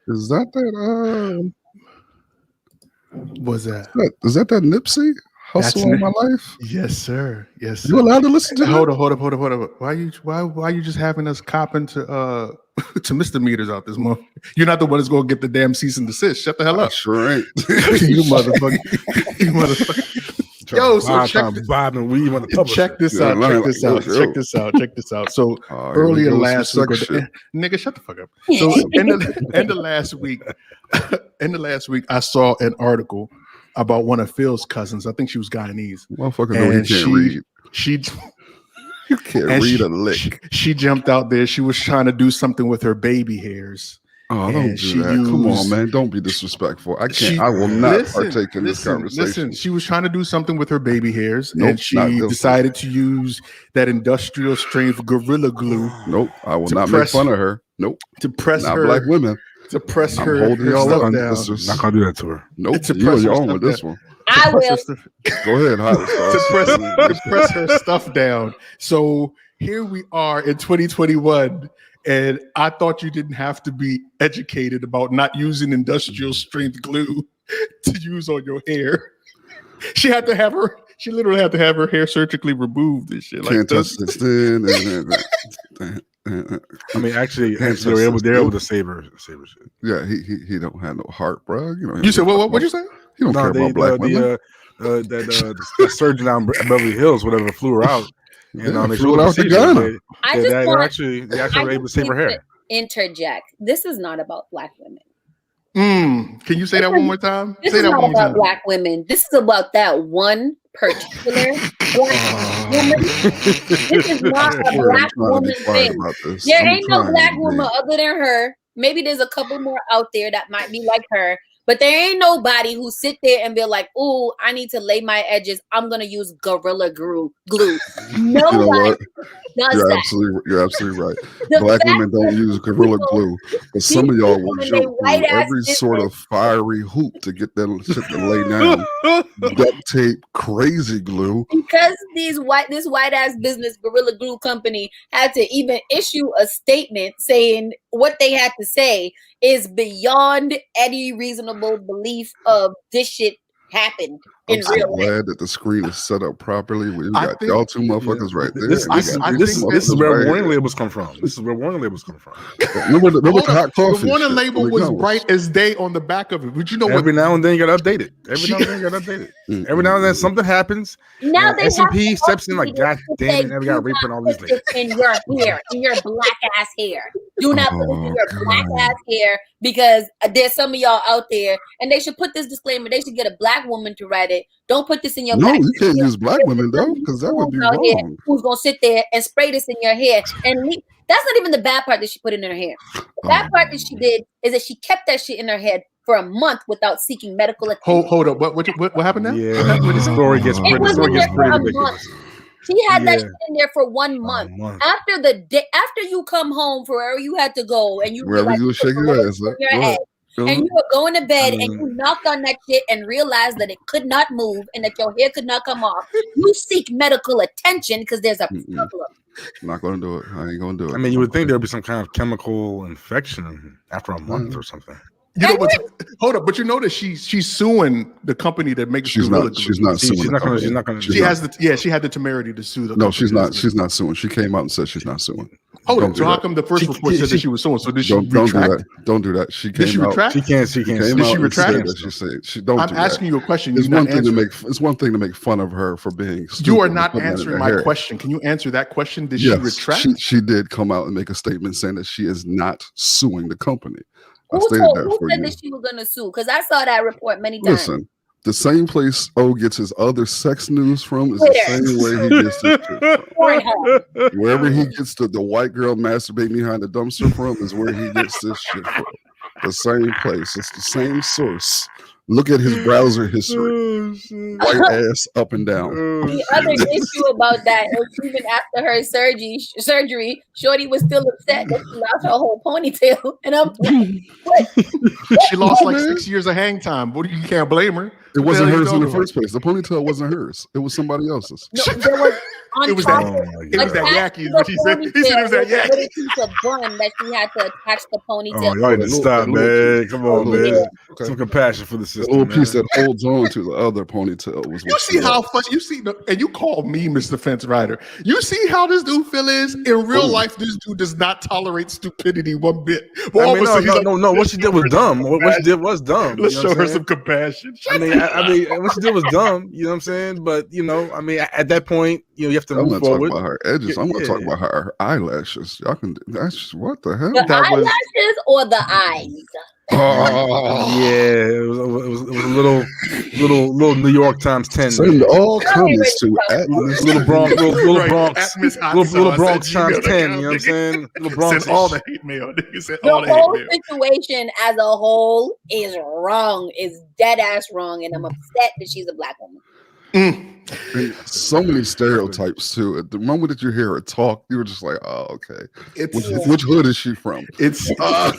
Is that Was that? Is that Nipsey? Hustle on My Life? Yes, sir. Yes, sir. You allowed to listen to that? Hold up. Why you just having us copping to to misdemeanors out this month? You're not the one that's gonna get the damn cease and desist. Shut the hell up. Sure ain't. You motherfucker. You motherfucker. Yo, so check this out. So earlier last week, nigga, shut the fuck up. So end of last week, I saw an article about one of Phil's cousins. I think she was Guyanese. Motherfucker, no, he can't read. You can't read a lick. She jumped out there. She was trying to do something with her baby hairs. Oh, don't do that. Come on, man. Don't be disrespectful. I will not partake in this conversation. Listen, she was trying to do something with her baby hairs, and she decided to use that industrial strength Gorilla Glue. Nope. I will not make fun of her. Nope. To press her. Black women. To press her. Holding y'all up. Not going to do that to her. Nope. You're on with this one. I will. Go ahead, to press her stuff down. So here we are in 2021. And I thought you didn't have to be educated about not using industrial strength glue to use on your hair. She literally had to have her hair surgically removed and shit. Can't touch this thing. I mean, actually, they're able to save her shit. Yeah, he don't have no heart, bro. You said what'd you say? He don't care about black women. The surgeon down Beverly Hills, whatever, flew her out. They flew out the gun. They're actually able to save her hair. Interject. This is not about black women. Can you say that one more time? This is not about black women. This is about that one particular black woman. This is not a black woman thing. There ain't no black woman other than her. Maybe there's a couple more out there that might be like her. But there ain't nobody who sit there and be like, "Ooh, I need to lay my edges. I'm gonna use Gorilla Glue." Nobody does that. You're absolutely right. Black women don't use Gorilla Glue, but some of y'all will jump through every sort of fiery hoop to get that shit to lay down. Duct tape, crazy glue. Because this white ass business Gorilla Glue company had to even issue a statement saying what they had to say is beyond any reasonable belief of this shit happened in real life. I'm glad that the screen is set up properly. We got y'all two motherfuckers right there. This is where warning labels come from. Remember the hot coffee. The warning label was bright as day on the back of it. But you know what? Every now and then you got to update it. Every now and then something happens. Now they S&P steps in like, God damn it, now we got to reprint all these things. In your hair, in your black ass hair. Do not put it in your black ass hair because there's some of y'all out there, and they should put this disclaimer. They should get a black woman to write it. Don't put this in your black. No, you can't use black women though, because that would be wrong. Who's gonna sit there and spray this in your hair? And that's not even the bad part that she put in her hair. The bad part that she did is that she kept that shit in her head for a month without seeking medical attention. Hold up. What happened now? Yeah, the story gets pretty ridiculous. She had that shit in there for 1 month. After you come home from wherever you had to go, and you wherever you shake your ass, and you were going to bed, and you knocked on that shit and realized that it could not move and that your hair could not come off. You seek medical attention because there's a problem. I'm not going to do it. I ain't going to do it. I mean, you would think there'd be some kind of chemical infection after a month or something. You know, hold up, but you know that she's suing the company that makes. She's not suing. She's not going to. She had the temerity to sue the. No, she's not. She's not suing. She came out and said she's not suing. Hold on. So how come the first report said that she was so? So did she retract? Don't do that. She came did she retract? Out. She can't. Did she retract? She said she don't. I'm asking you a question. It's one thing to make. It's one thing to make fun of her for being. You are not answering my question. Can you answer that question? Did she retract? She did come out and make a statement saying that she is not suing the company. Who said that she was going to sue? Because I saw that report many times. Listen, the same place O gets his other sex news from is the same way he gets his shit from. Wherever he gets the white girl masturbating behind the dumpster from is where he gets this shit from. The same place. It's the same source. Look at his browser history. White ass up and down. The other issue about that is even after her surgery, Shorty was still upset that she lost her whole ponytail. And I'm like, what? She lost like 6 years of hang time. You can't blame her. It wasn't hers in the first place. The ponytail wasn't hers. It was somebody else's. No, there was it was that Yaki. What he said. He said it was that Yaki. A piece of bun that she had to attach the ponytail. Oh, y'all need to stop, man. Come on, man. Okay. Some compassion for the system. The little piece that holds on to the other ponytail was. You see how fun you see, and you call me Mr. Fence Rider. You see how this dude Phil is in real life. This dude does not tolerate stupidity one bit. But I mean, no. What she did was dumb. What she did was dumb. Let's show her some compassion. I mean, what she did was dumb. You know what I'm saying? But I mean, at that point, you have to move forward. Talk about her edges. I'm gonna talk about her eyelashes. Y'all can. That's just, what the hell? The eyelashes or the eyes? Oh yeah, it was a little New York times 10. Send all comments to little Bronx times 10. You know what I'm saying? Little Bronx. Send all the hate mail. The whole situation as a whole is wrong. Is dead ass wrong, and I'm upset that she's a black woman. So many stereotypes too. At the moment that you hear her talk, you were just like, "Oh, okay." Which hood is she from? I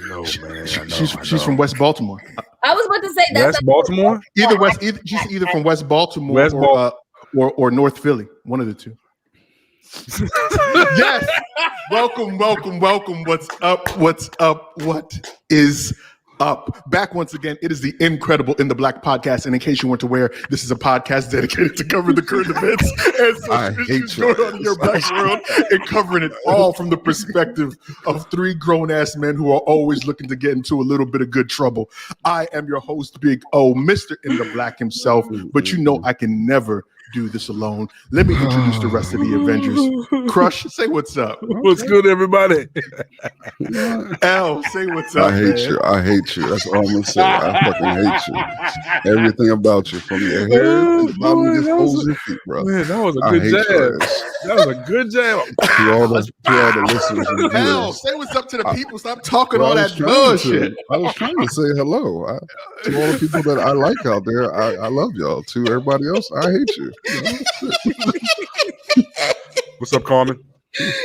know, man. She's from West Baltimore. I was about to say that's West Baltimore. She's either from West Baltimore or North Philly. One of the two. Yes. Welcome. What's up? What is up? Back once again, it is the incredible In the Black podcast. And in case you weren't aware, this is a podcast dedicated to covering the current events and social issues going on in your black world and covering it all from the perspective of three grown-ass men who are always looking to get into a little bit of good trouble. I am your host, Big O, Mr. In the Black himself, but you know I can never do this alone. Let me introduce the rest of the Avengers. Crush, say what's up. What's good, everybody? L, say what's up. I hate you. That's all I'm gonna say. I fucking hate you. Everything about you, from your hair to the bottom of your toes and feet, bro. Man, that was a good jab. That was a good jab. To all the listeners. L, say what's up to the people. Stop talking all that bullshit. I was trying to say hello to all the people that I like out there. I love y'all. To everybody else, I hate you. What's up, Carmen?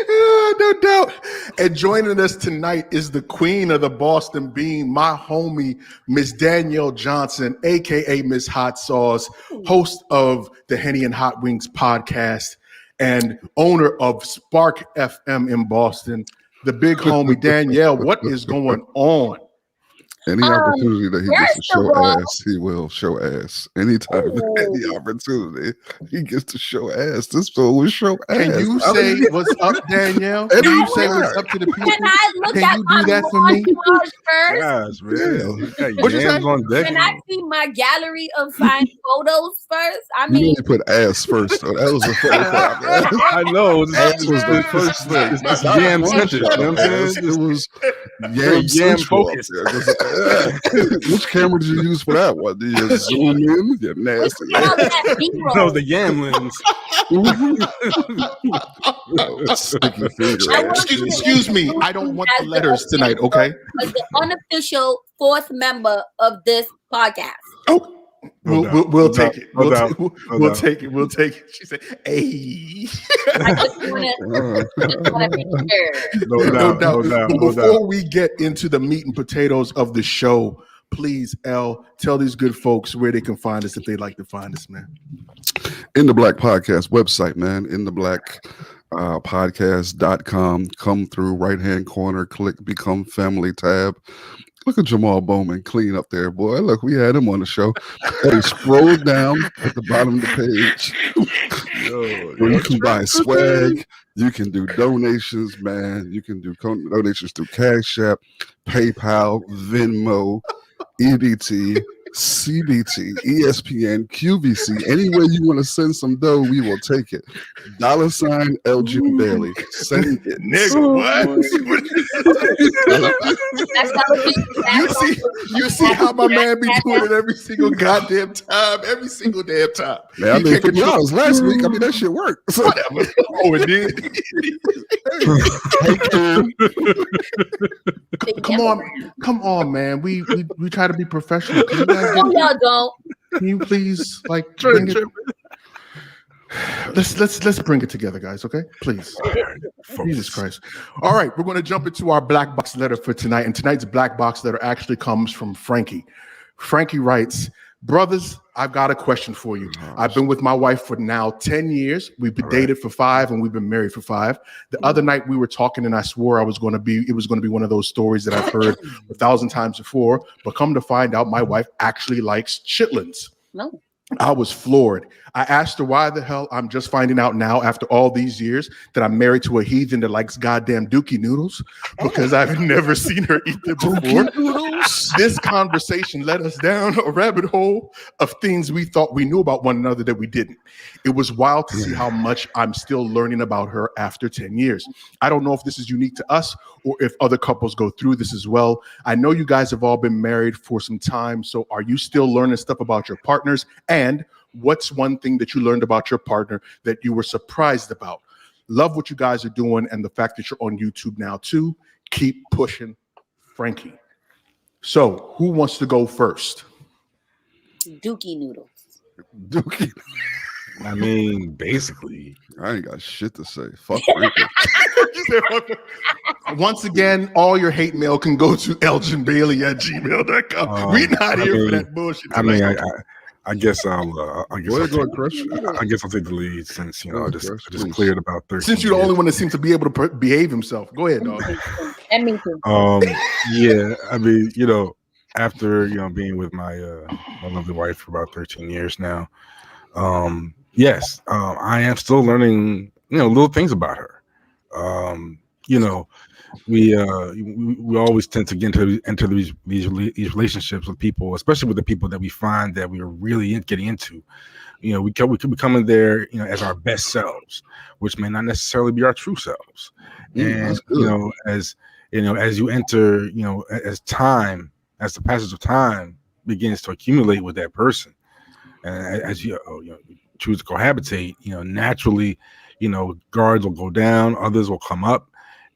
No doubt. And joining us tonight is the queen of the Boston Bean, my homie, Miss Danielle Johnson, aka Miss Hot Sauce, host of the Henny And HotWings Podcast and owner of Spark FM in Boston. The big homie Danielle, what is going on? Any opportunity that he gets to show ass, he will show ass. Anytime, any opportunity he gets to show ass, this fool will show ass. Can you say what's up, Danielle? Can you say what's up to the people? Can I look Can at you my do that for me? first? Yes, man. What'd you say? Can I see my gallery of fine photos first? I mean, you put ass first. So that was the first part. I know. Ass was the first thing. It's yam centered. You know what I'm saying? It was yam focused. Which camera did you use for that one? Did you zoom in? You're nasty. That was the yam lens. Sticky finger. Excuse me. I don't want the letters tonight, okay? As the unofficial fourth member of this podcast. Oh. We'll take it. We'll take it. She said, "Hey." I just want to make sure. No doubt. But before we get into the meat and potatoes of the show, please, L, tell these good folks where they can find us if they'd like to find us, man. In the Black Podcast website, man. In the Black podcast.com. Come through right-hand corner, click Become Family tab. Look at Jamal Bowman clean up there, boy. Look, we had him on the show. Hey, scroll down at the bottom of the page. When you can buy swag, you can do donations, man. You can do donations through Cash App, PayPal, Venmo, EBT, CBT, ESPN, QVC. Any way you want to send some dough, we will take it. $ Elgin Bailey. Send it. Nigga, what? You see how my man be doing it every single goddamn time. Every single damn time. Man, I made $50 last week. I mean, that shit worked. So. Whatever. Oh, it did. Come on, man. We try to be professional. Y'all don't. Can you please bring it? Let's bring it together, guys. Okay, please. Jesus Christ. All right, we're going to jump into our black box letter for tonight, and tonight's black box letter actually comes from Frankie. Frankie writes, "Brothers, I've got a question for you. I've been with my wife for now 10 years. We've been dated for 5 and we've been married for 5. The other night we were talking and I swore it was going to be one of those stories that I've heard 1,000 times before, but come to find out my wife actually likes chitlins. No. I was floored. I asked her why the hell I'm just finding out now after all these years that I'm married to a heathen that likes goddamn dookie noodles because I've never seen her eat them before. This conversation led us down a rabbit hole of things we thought we knew about one another that we didn't. It was wild to see how much I'm still learning about her after 10 years. I don't know if this is unique to us or if other couples go through this as well. I know you guys have all been married for some time, so are you still learning stuff about your partners? And what's one thing that you learned about your partner that you were surprised about? Love what you guys are doing and the fact that you're on YouTube now too. Keep pushing, Frankie." So who wants to go first? Dookie noodles. Dookie. I mean, basically, I ain't got shit to say. Fuck Frankie. Once again, all your hate mail can go to elginbailey@gmail.com. We're not here for that bullshit. I guess I'll take the lead since I just cleared about 13. Since you're the only one that seems to be able to behave himself. Go ahead, dog. And me too. Yeah, I mean, after being with my lovely wife for about 13 years now, yes, I am still learning little things about her. We always tend to get into these relationships with people, especially with the people that we find that we are really getting into. We could be coming there, as our best selves, which may not necessarily be our true selves. And as you enter, as the passage of time begins to accumulate with that person, and as you choose to cohabitate, naturally, guards will go down, others will come up.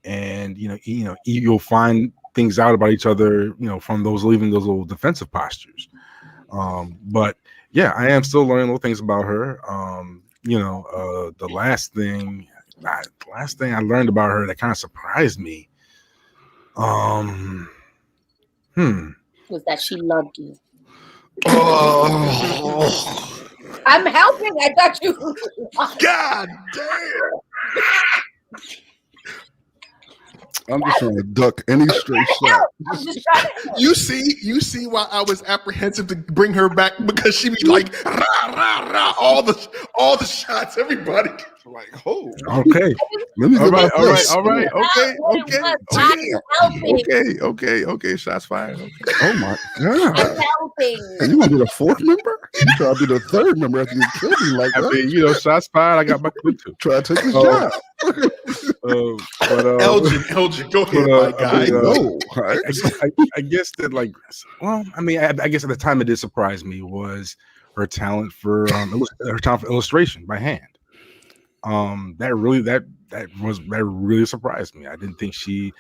And you'll find things out about each other, from those little defensive postures. But yeah, I am still learning little things about her. The last thing I learned about her that kind of surprised me, was that she loved you. Oh. I'm helping. I thought you. God damn. I'm just trying to duck any straight shot. You see why I was apprehensive to bring her back, because she be like rah, rah, rah, all the shots, everybody like, oh, okay. Let me all right, okay. Shots fired. Okay. Oh my god! I'm helping. And you want to be the 4th member? You try to be the 3rd member after you kill me like that? I mean, shots fired. I got my clue too. Try to take his job. Elgin, go ahead, my guy. I guess that, I guess at the time it did surprise me was her talent for illustration by hand. That really surprised me. I didn't think she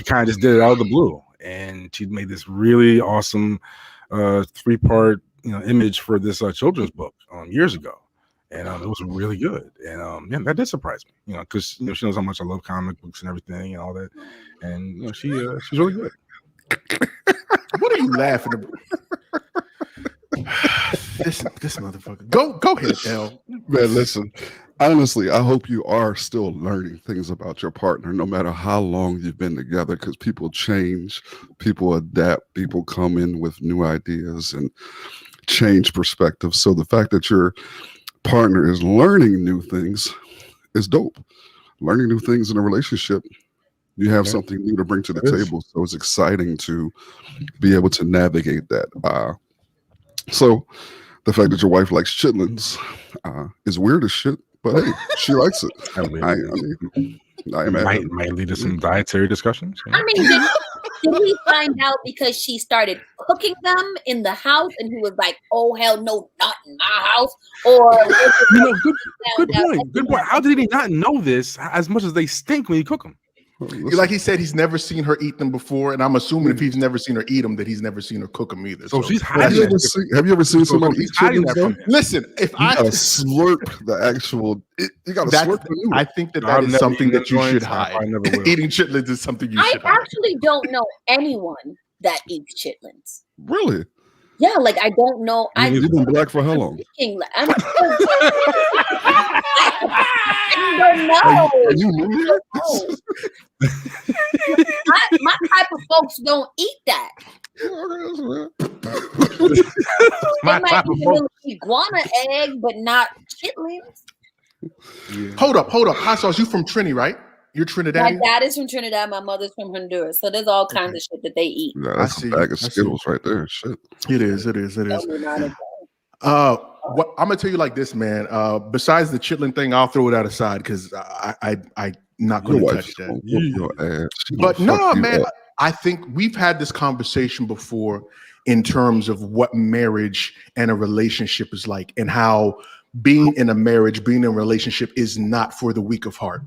kind of just did it out of the blue, and she made this really awesome 3-part image for this children's book years ago. And it was really good, and that did surprise me, because she knows how much I love comic books and everything and all that, and she's really good. What are you laughing about? This motherfucker. Go ahead, El. Man, listen. Honestly, I hope you are still learning things about your partner, no matter how long you've been together, because people change, people adapt, people come in with new ideas and change perspectives. So the fact that you're partner is learning new things is dope. Learning new things in a relationship, you have something new to bring to the table. So it's exciting to be able to navigate that. So the fact that your wife likes chitlins is weird as shit, but hey, she likes it. Might lead to some dietary discussions. I mean, did he find out because she started cooking them in the house and he was like, oh, hell no, not in my house? Or good point. How did he not know this as much as they stink when you cook them? Like he said, he's never seen her eat them before, and I'm assuming if he's never seen her eat them, that he's never seen her cook them either. So she's hiding. Have you ever seen somebody eat chitlins? Listen, if you gotta slurp the actual, you gotta slurp the noodle. I think that is something that you should hide. Eating chitlins is something you should hide. I actually don't know anyone that eats chitlins. Really? Yeah, like I don't know. You've been black for how long? I don't know. Are you new? My type of folks don't eat that. My type of folks. Iguana egg, but not chitlins. Yeah. Hold up. HotSauce, you from Trini, right? You're Trinidadian? My dad is from Trinidad. My mother's from Honduras. So there's all kinds of shit that they eat. Yeah, that's a bag of Skittles right there. Shit. It is. What I'm gonna tell you like this, man. Besides the chitlin thing, I'll throw that aside because I'm not going to touch that. Your ass. But no, man. I think we've had this conversation before in terms of what marriage and a relationship is like, and how being in a marriage, being in a relationship is not for the weak of heart.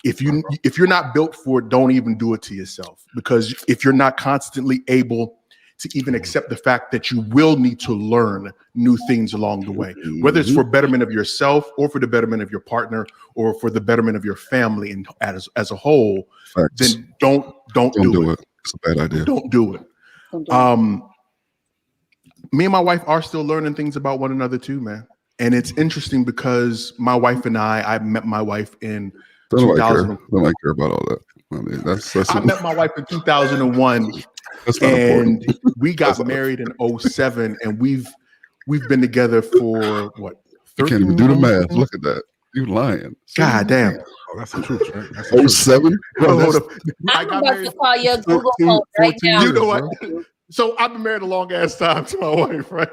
If you're not built for it, don't even do it to yourself, because if you're not constantly able to even accept the fact that you will need to learn new things along the way, whether it's for betterment of yourself or for the betterment of your partner or for the betterment of your family and as a whole, then don't do it. It's a bad idea. Don't do it. Me and my wife are still learning things about one another too, man. And it's interesting because my wife and I met my wife in 2000. Don't like her about all that. I mean, I met my wife in 2001, and we got married in 2007, and we've been together for what? You can't even do the math. Look at that. You lying. God damn. Oh, that's the truth, right? 07? I'm about to call your Google phone right now. You know what? So I've been married a long ass time to my wife, right?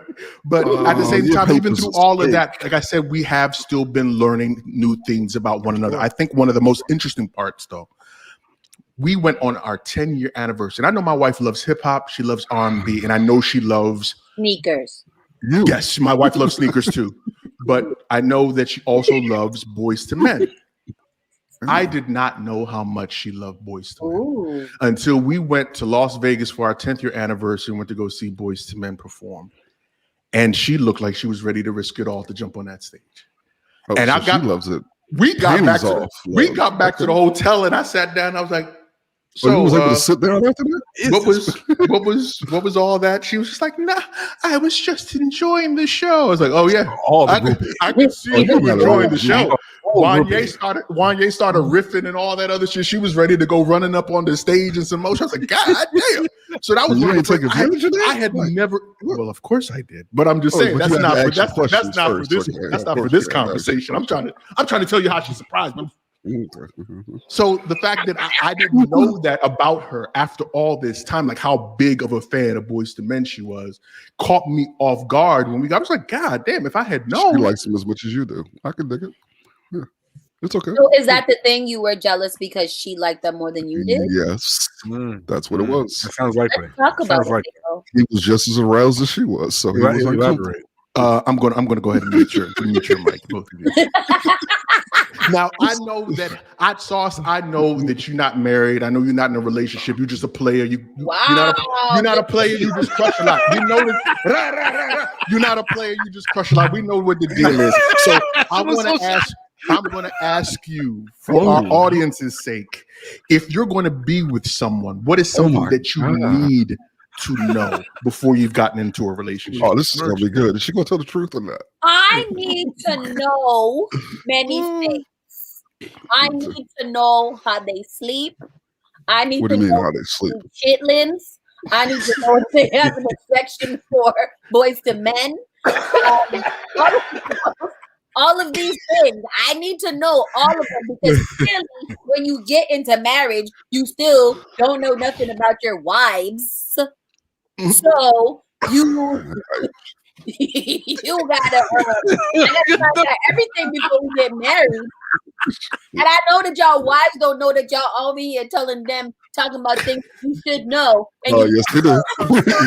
But at the same time, even through all of that, like I said, we have still been learning new things about one another. I think one of the most interesting parts, though, we went on our 10-year anniversary. And I know my wife loves hip hop, she loves R&B, and I know she loves sneakers. Yes, my wife loves sneakers too. But I know that she also loves Boyz II Men. I did not know how much she loved Boyz II Men until we went to Las Vegas for our 10th year anniversary and went to go see Boyz II Men perform. And she looked like she was ready to risk it all to jump on that stage. And she loves it. We got back to the hotel and I sat down and I was like, so you was able to sit down after that? What was all that? She was just like, nah, I was just enjoying the show. I was like, oh yeah, I could see you enjoying the show. Wanye started riffing and all that other shit. She was ready to go running up on the stage and some motion. I was like, God damn. So that was I had never. Well, of course I did, but I'm just saying that's not for this conversation. I'm trying to tell you how she surprised me. So the fact that I didn't know that about her after all this time, like how big of a fan of Boyz II Men she was, caught me off guard when I was like, God damn, if I had known. She likes him as much as you do. I can dig it. Yeah, it's okay. So is that the thing? You were jealous because she liked them more than you did? Yes, that's what it was. That sounds likely. Let's talk about it. He was just as aroused as she was. So he was elaborate. I'm gonna go ahead and mute your mic, both of you. Now I know that HotSauce. I know that you're not married. I know you're not in a relationship. You're just a player. You're not a player. You just crush a lot. We know that you're not a player. You just crush a lot. We know what the deal is. So I'm gonna ask you, for our audience's sake, if you're going to be with someone, what is something that you need to know before you've gotten into a relationship? Oh, this is gonna be good. Is she gonna tell the truth or not? I need to know many things. I need to know how they sleep. I need what do to you mean know how they sleep? Chitlins. I need to know if they have an affection for Boyz II Men. All of these things. I need to know all of them because clearly when you get into marriage, you still don't know nothing about your wives. So you you gotta find out everything before you get married. And I know that y'all wives don't know that y'all over here telling them, talking about things you should know. And yes, they do.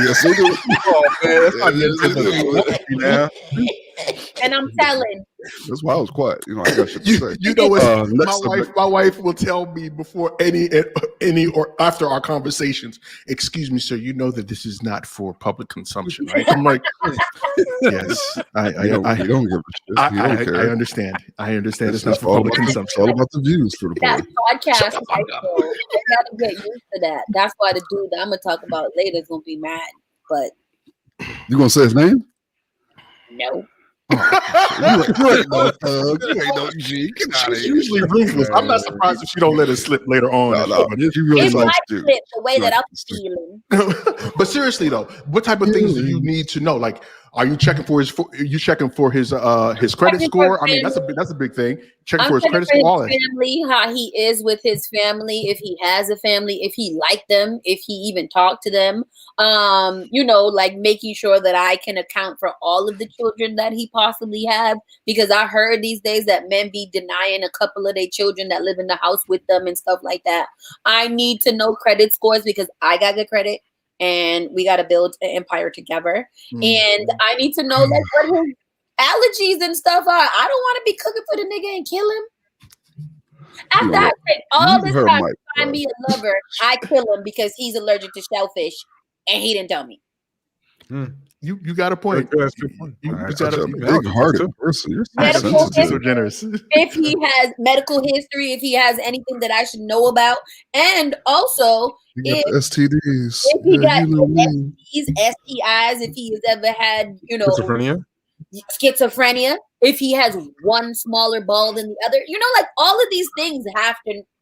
Yes, they do. Oh, man, and I'm telling. That's why I was quiet. I got shit to say. You know what? My wife will tell me before any or after our conversations. Excuse me, sir. You know that this is not for public consumption, right? I'm like, yes. I don't give a shit. I understand. I understand. It's not for public consumption. It's all about the views for the That's podcast. So I gotta get used to that. That's why the dude that I'm gonna talk about later is gonna be mad. But you gonna say his name? No. You ain't no G. She's usually ruthless. I'm not surprised if she don't let it slip later on. No, she really likes to. The way that I'm feeling. But seriously though, what type of things do you need to know? Like, are you checking for his credit score? I mean, that's a big thing. Checking for his credit score, all that. Family, how he is with his family, if he has a family, if he liked them, if he even talked to them. Like making sure that I can account for all of the children that he possibly have, because I heard these days that men be denying a couple of their children that live in the house with them and stuff like that. I need to know credit scores because I got good credit. And we got to build an empire together. And I need to know like what his allergies and stuff are. I don't want to be cooking for the nigga and kill him. After I take all this time to find me a lover, I kill him because he's allergic to shellfish and he didn't tell me. You got a point. You got a big-hearted person. You're so generous. If he has medical history, if he has anything that I should know about, and also if STDs, if he got STDs, STIs, if he has ever had, schizophrenia, if he has one smaller ball than the other, like all of these things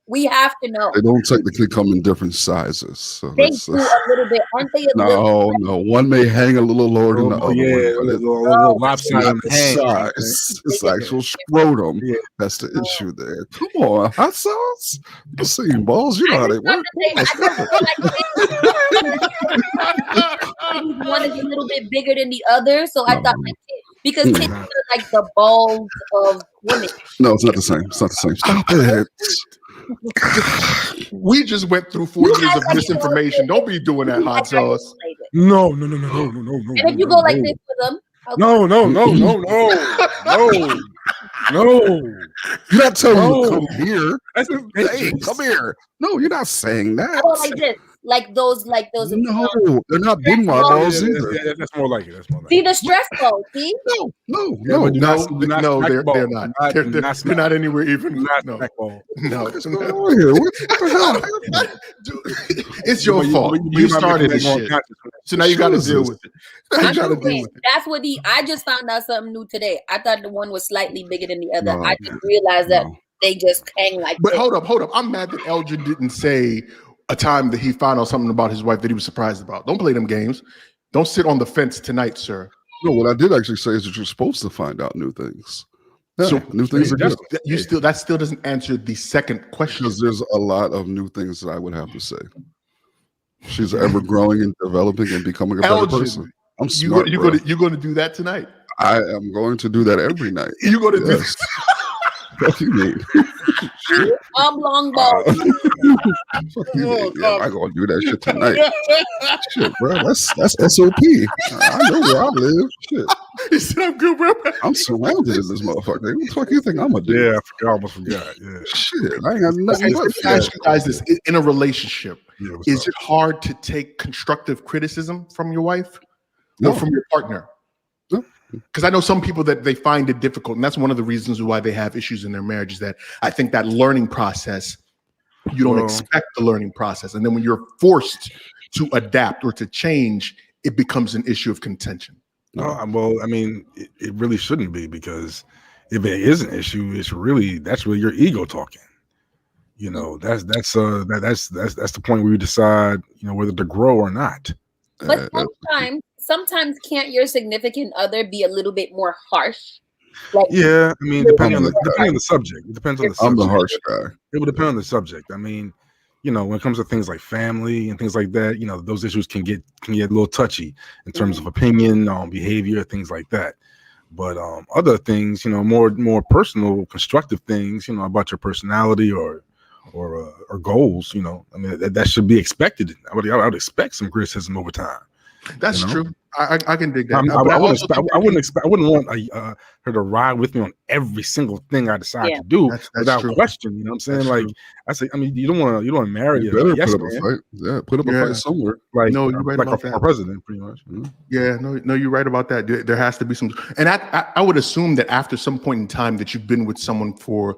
we have to know. They don't technically come in different sizes. So they do a little bit, aren't they? No. One may hang a little lower than the other. Yeah, one, a little lopsided size. It's actual scrotum. Yeah. That's the issue there. Come on, hot sauce. You've seen balls. You know how they work. One is a little bit bigger than the other, so I thought because kids are like the balls of women. No, it's not the same. It's not the same. Stop it. We just went through 4 years of misinformation. Don't be doing that, hot sauce. No. And if you go like this with them, no. You're not telling me to come here. Hey, come here. No, you're not saying that. Oh, like this. Like those. No, they're not big balls either. That's more like it. See the stress ball. See? No, they're not. They're not anywhere even. No. What's going on here? What the hell? Dude, it's your fault. You started this shit. So now you got to deal with it. That's what I just found out something new today. I thought the one was slightly bigger than the other. I just realized that they just hang like. But hold up. I'm mad that Elgin didn't say a time that he found out something about his wife that he was surprised about. Don't play them games. Don't sit on the fence tonight, sir. No, what I did actually say is that you're supposed to find out new things. Yeah, so new things are good. That still doesn't answer the second question. Because there's a lot of new things that I would have to say. She's ever growing and developing and becoming a better person. I'm smart. You're going to do that tonight. I am going to do that every night. You're going to do this. What do you mean? Long ball. I'm gonna do that shit tonight. Shit, bro. That's SOP. I know where I live. Shit. He said I'm good, bro. I'm surrounded in this motherfucker. What the fuck you think I'm gonna do? Yeah, I almost forgot. Yeah. Shit, I ain't got nothing. Let me ask you guys this: in a relationship, is it hard to take constructive criticism from your wife or from your partner? No. Because I know some people that they find it difficult, and that's one of the reasons why they have issues in their marriage. Is that I think that learning process, you don't expect the learning process, and then when you're forced to adapt or to change, it becomes an issue of contention. Well, I mean, it really shouldn't be, because if it is an issue, that's really your ego talking. That's the point where you decide, whether to grow or not. But sometimes can't your significant other be a little bit more harsh Like, yeah, I mean, depending on the subject. It depends on the subject. I'm the harsh guy. It would depend on the subject. I mean, when it comes to things like family and things like that, those issues can get a little touchy in terms of opinion, behavior, things like that. But other things, more personal, constructive things, about your personality or goals, I mean, that should be expected. I would expect some criticism over time. That's true. I can dig that. I wouldn't want her to ride with me on every single thing I decide to do without question. You know what I'm saying? Like I say, I mean, you don't want to marry. You better put up a fight. Yeah, put up a fight somewhere. Like no, you're right about our president, pretty much. Yeah, no, you're right about that. There has to be some, and I would assume that after some point in time that you've been with someone for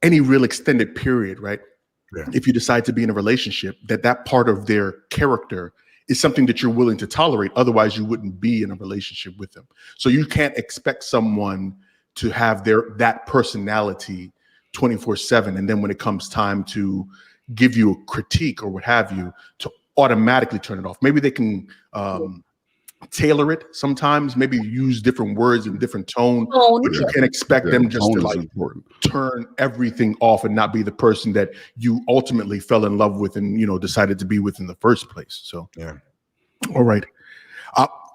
any real extended period, right? Yeah. If you decide to be in a relationship, that part of their character is something that you're willing to tolerate. Otherwise, you wouldn't be in a relationship with them. So you can't expect someone to have that personality 24/7. And then when it comes time to give you a critique or what have you, to automatically turn it off. Maybe they can tailor it sometimes, maybe use different words and different tone, but you can't expect them just to turn everything off and not be the person that you ultimately fell in love with and decided to be with in the first place. So all right,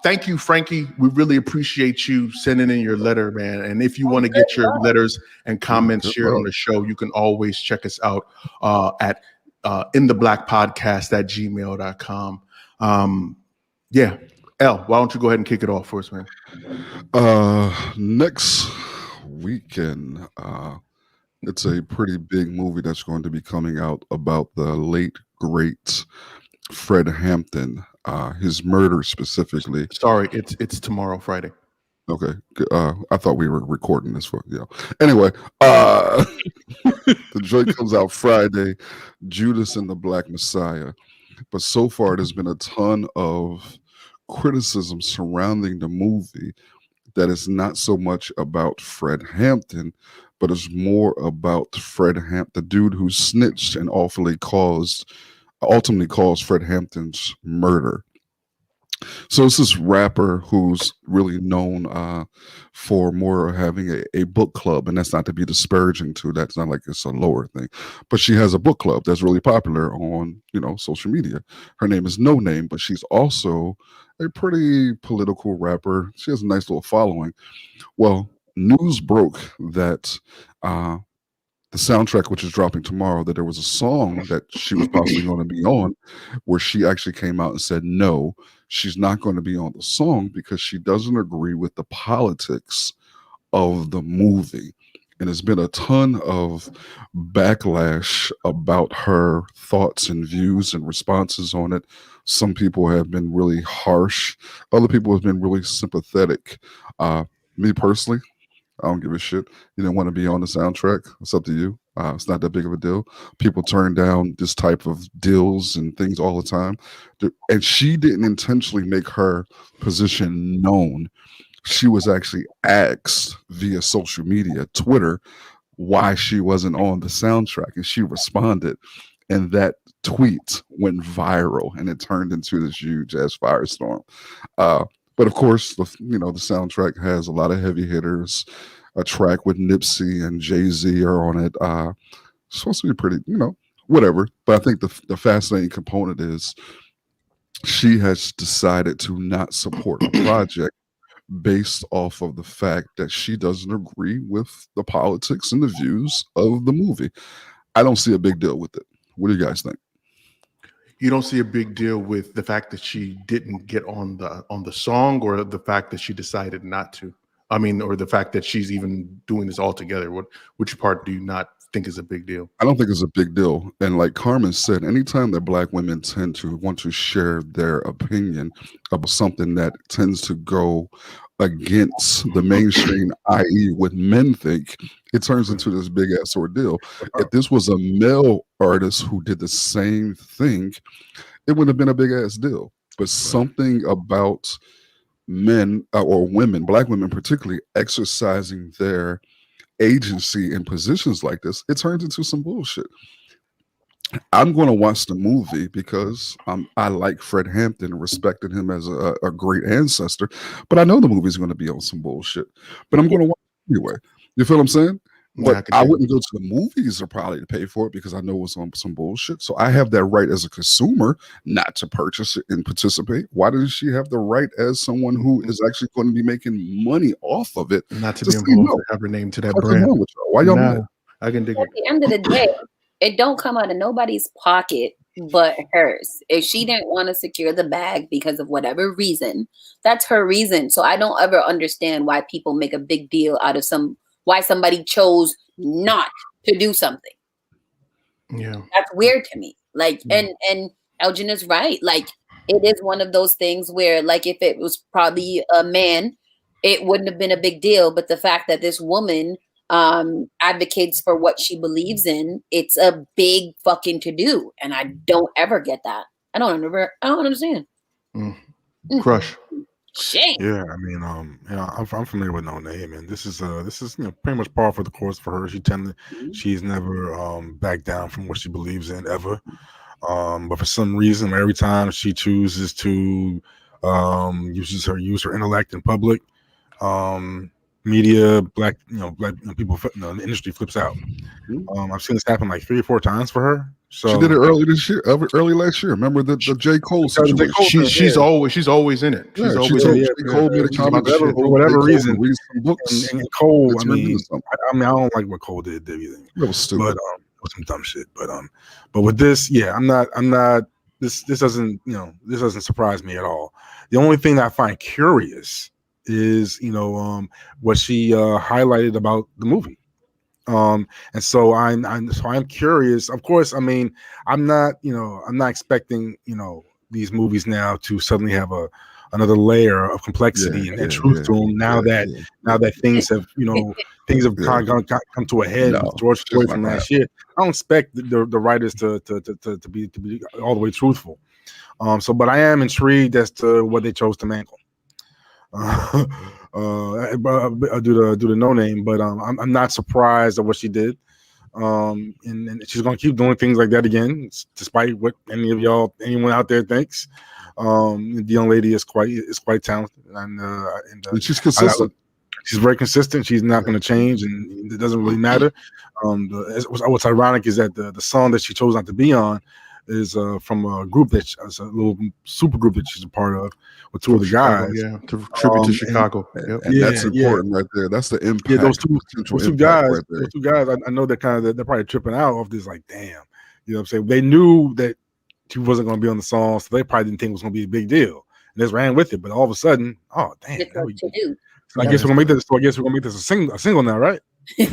thank you, Frankie. We really appreciate you sending in your letter, man. And if you want to get your letters and comments shared on the show, you can always check us out at intheblackpodcast@gmail.com. L, why don't you go ahead and kick it off for us, man? Next weekend, it's a pretty big movie that's going to be coming out about the late, great Fred Hampton, his murder specifically. Sorry, it's tomorrow, Friday. Okay. I thought we were recording this for, Anyway, the joint comes out Friday, Judas and the Black Messiah. But so far, there's been a ton of criticism surrounding the movie that is not so much about Fred Hampton, but it's more about Fred Hampton, the dude who snitched and ultimately caused Fred Hampton's murder. So it's this rapper who's really known for more having a book club, and that's not to be disparaging to. That's not like it's a lower thing, but she has a book club that's really popular on social media. Her name is NoName, but she's also a pretty political rapper. She has a nice little following. Well, news broke that the soundtrack, which is dropping tomorrow, that there was a song that she was possibly going to be on, where she actually came out and said no, she's not going to be on the song because she doesn't agree with the politics of the movie. And there's been a ton of backlash about her thoughts and views and responses on it. Some people have been really harsh. Other people have been really sympathetic. Me personally, I don't give a shit. You didn't want to be on the soundtrack. It's up to you. It's not that big of a deal. People turn down this type of deals and things all the time. And she didn't intentionally make her position known. She was actually asked via social media, Twitter, why she wasn't on the soundtrack. And she responded. And that tweet went viral and it turned into this huge ass firestorm. But of course, the soundtrack has a lot of heavy hitters. A track with Nipsey and Jay-Z are on it. It's supposed to be pretty, whatever. But I think the fascinating component is she has decided to not support the project based off of the fact that she doesn't agree with the politics and the views of the movie. I don't see a big deal with it. What do you guys think? You don't see a big deal with the fact that she didn't get on the song, or the fact that she decided not to? I mean, or the fact that she's even doing this all together. Which part do you not think is a big deal? I don't think it's a big deal. And like Carmen said, anytime that Black women tend to want to share their opinion about something that tends to go against the mainstream, i.e. what men think, it turns into this big ass ordeal. If this was a male artist who did the same thing, it would have been a big ass deal. But something about men or women, Black women particularly, exercising their agency in positions like this, it turns into some bullshit. I'm going to watch the movie because I like Fred Hampton and respected him as a great ancestor. But I know the movie's going to be on some bullshit. But I'm going to watch it anyway. You feel what I'm saying? But I wouldn't go to the movies or probably to pay for it because I know it's on some bullshit. So I have that right as a consumer not to purchase it and participate. Why doesn't she have the right as someone who is actually going to be making money off of it? Not to be involved to have her name to that brand. Why y'all mad? I can dig it. At the end of the day, it don't come out of nobody's pocket but hers. If she didn't want to secure the bag because of whatever reason, that's her reason. So I don't ever understand why people make a big deal out of why somebody chose not to do something. Yeah. That's weird to me. Like, and Elgin is right. Like, it is one of those things where, like, if it was probably a man, it wouldn't have been a big deal. But the fact that this woman advocates for what she believes in, it's a big fucking to do. And I don't ever get that. I don't understand. Crush. Shame. Yeah, I mean, I'm familiar with NoName, and this is pretty much par for the course for her. She's never backed down from what she believes in ever. But for some reason, every time she chooses to use her intellect in public, media, black people, the industry flips out. I've seen this happen like 3 or 4 times for her. So she did it early last year. Remember the J. Cole situation? She's always in it. She's always in it. Cole made a comment for whatever reason. Read some books. And Cole, I mean, I don't like what Cole did either. It was stupid. But with some dumb shit. But with this, I'm not. This doesn't surprise me at all. The only thing that I find curious is what she highlighted about the movie. And so I'm curious. Of course, I mean, I'm not expecting these movies now to suddenly have another layer of complexity and truth to them. Now that things have kind of come to a head with George Floyd from last year. I don't expect the writers to be all the way truthful. But I am intrigued as to what they chose to mangle. Do the NoName, but I'm not surprised at what she did, and she's gonna keep doing things like that again, despite what anyone out there thinks. The young lady is quite talented, and she's consistent. She's very consistent. She's not going to change, and it doesn't really matter. What's ironic is that the song that she chose not to be on is from a group a little super group that she's a part of with 2 of the guys. To tribute to Chicago. And that's important right there. That's the impact. Yeah, those two guys. Right there. Those 2 guys. I know they're probably tripping out off this. Like, damn, you know what I'm saying? They knew that she wasn't going to be on the song, so they probably didn't think it was going to be a big deal, and just ran with it. But all of a sudden, oh damn! So I guess we're gonna make this. So I guess we're gonna make this a single now, right? But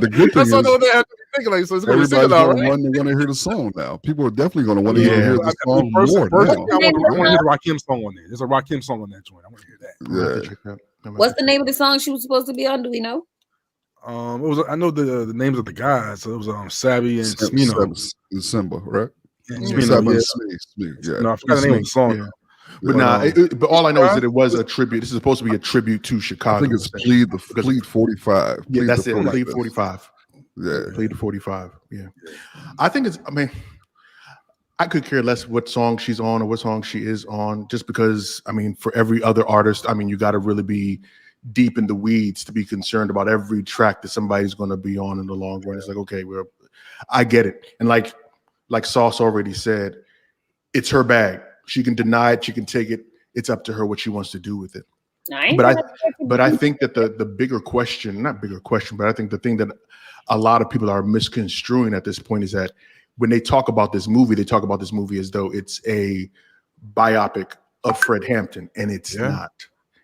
the good thing is, what they have to be thinking. Like, so it's everybody's going to hear the song now. People are definitely going to want to hear the song more. I want to hear the Rakim song on there. There's a Rakim song on that joint. I want to hear that. Yeah. What's the name of the song she was supposed to be on? Do we know? It was. I know the names of the guys. So it was Sabi and Smino. Simba, right? Smino, yeah. No, I forgot the name of the song. Yeah. But all I know is that it was a tribute. This is supposed to be a tribute to Chicago. I think it's Plead 45. Yeah, that's it. Plead 45. Yeah. Plead 45. Yeah. I think it's, I mean, I could care less what song she's on or what song she is on, just because, I mean, for every other artist, I mean, you got to really be deep in the weeds to be concerned about every track that somebody's going to be on in the long run. It's like, okay, well, I get it. And like Sauce already said, it's her bag. She can deny it. She can take it. It's up to her what she wants to do with it. But I think that the bigger question, not bigger question, but I think the thing that a lot of people are misconstruing at this point is that when they talk about this movie, they talk about this movie as though it's a biopic of Fred Hampton, and it's not.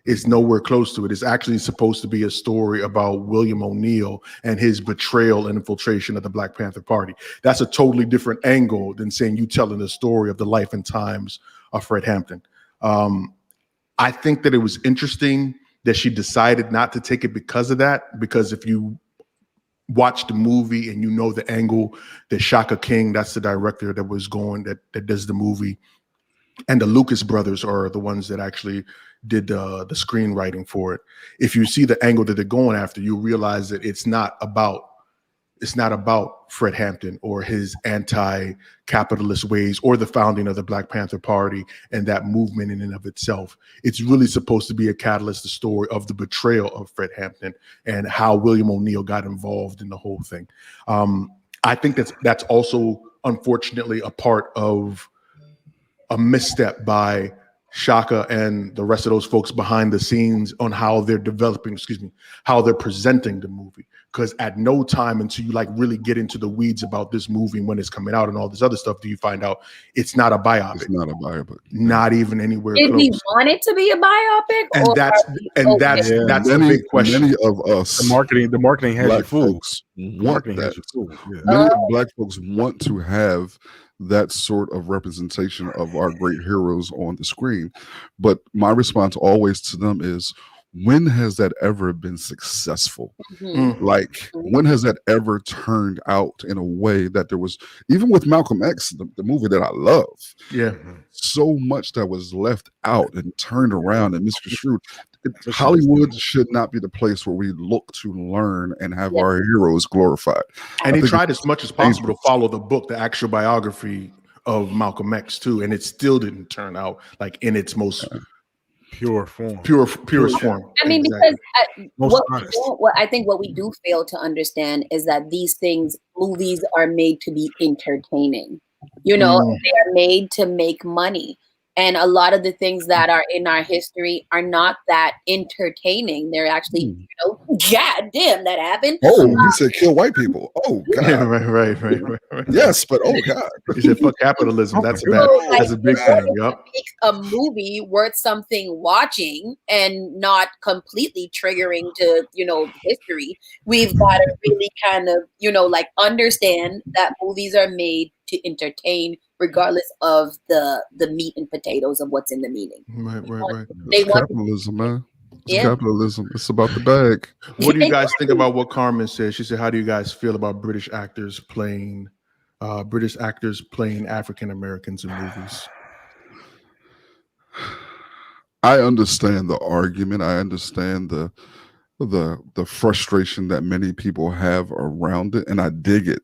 It's nowhere close to it. It's actually supposed to be a story about William O'Neill and his betrayal and infiltration of the Black Panther Party. That's a totally different angle than saying you telling the story of the life and times of Fred Hampton. I think that it was interesting that she decided not to take it because of that, because if you watch the movie and you know the angle that Shaka King, that's the director that was going, that does the movie, and the Lucas brothers are the ones that actually did the screenwriting for it. If you see the angle that they're going after, you realize that it's not about It's not about Fred Hampton or his anti-capitalist ways or the founding of the Black Panther Party and that movement in and of itself. It's really supposed to be a catalyst, the story of the betrayal of Fred Hampton and how William O'Neill got involved in the whole thing. I think that's also, unfortunately, a part of a misstep by Shaka and the rest of those folks behind the scenes on how they're how they're presenting the movie. Because at no time until you like really get into the weeds about this movie when it's coming out and all this other stuff, do you find out it's not a biopic. It's not a biopic. Not even anywhere close. Did we want it to be a biopic? And that's the big question. Many of us, the marketing has black you fooled. folks want that. Many of black folks want to have that sort of representation of our great heroes on the screen. But my response always to them is, when has that ever been successful? Like, when has that ever turned out in a way that there was, even with Malcolm X, the movie that I love, so much that was left out and turned around and misconstrued. Hollywood should not be the place where we look to learn and have our heroes glorified. And he tried as much as possible to follow the book, the actual biography of Malcolm X too, and it still didn't turn out like in its most purest form. I mean, because I think what we do fail to understand is that these movies are made to be entertaining. They are made to make money. And a lot of the things that are in our history are not that entertaining. They're actually, God damn, that happened. Oh, he said kill white people. Oh, God. Yeah, right. Yes, but oh, God. He said fuck capitalism. That's a big thing. Yep. A movie worth something watching and not completely triggering to, history. We've got to really kind of, understand that movies are made to entertain, regardless of the meat and potatoes of what's in the meaning. Right. It's capitalism, man. It's capitalism. It's about the bag. What do you guys think about what Carmen said? She said, how do you guys feel about British actors playing African Americans in movies? I understand the argument. I understand the frustration that many people have around it, and I dig it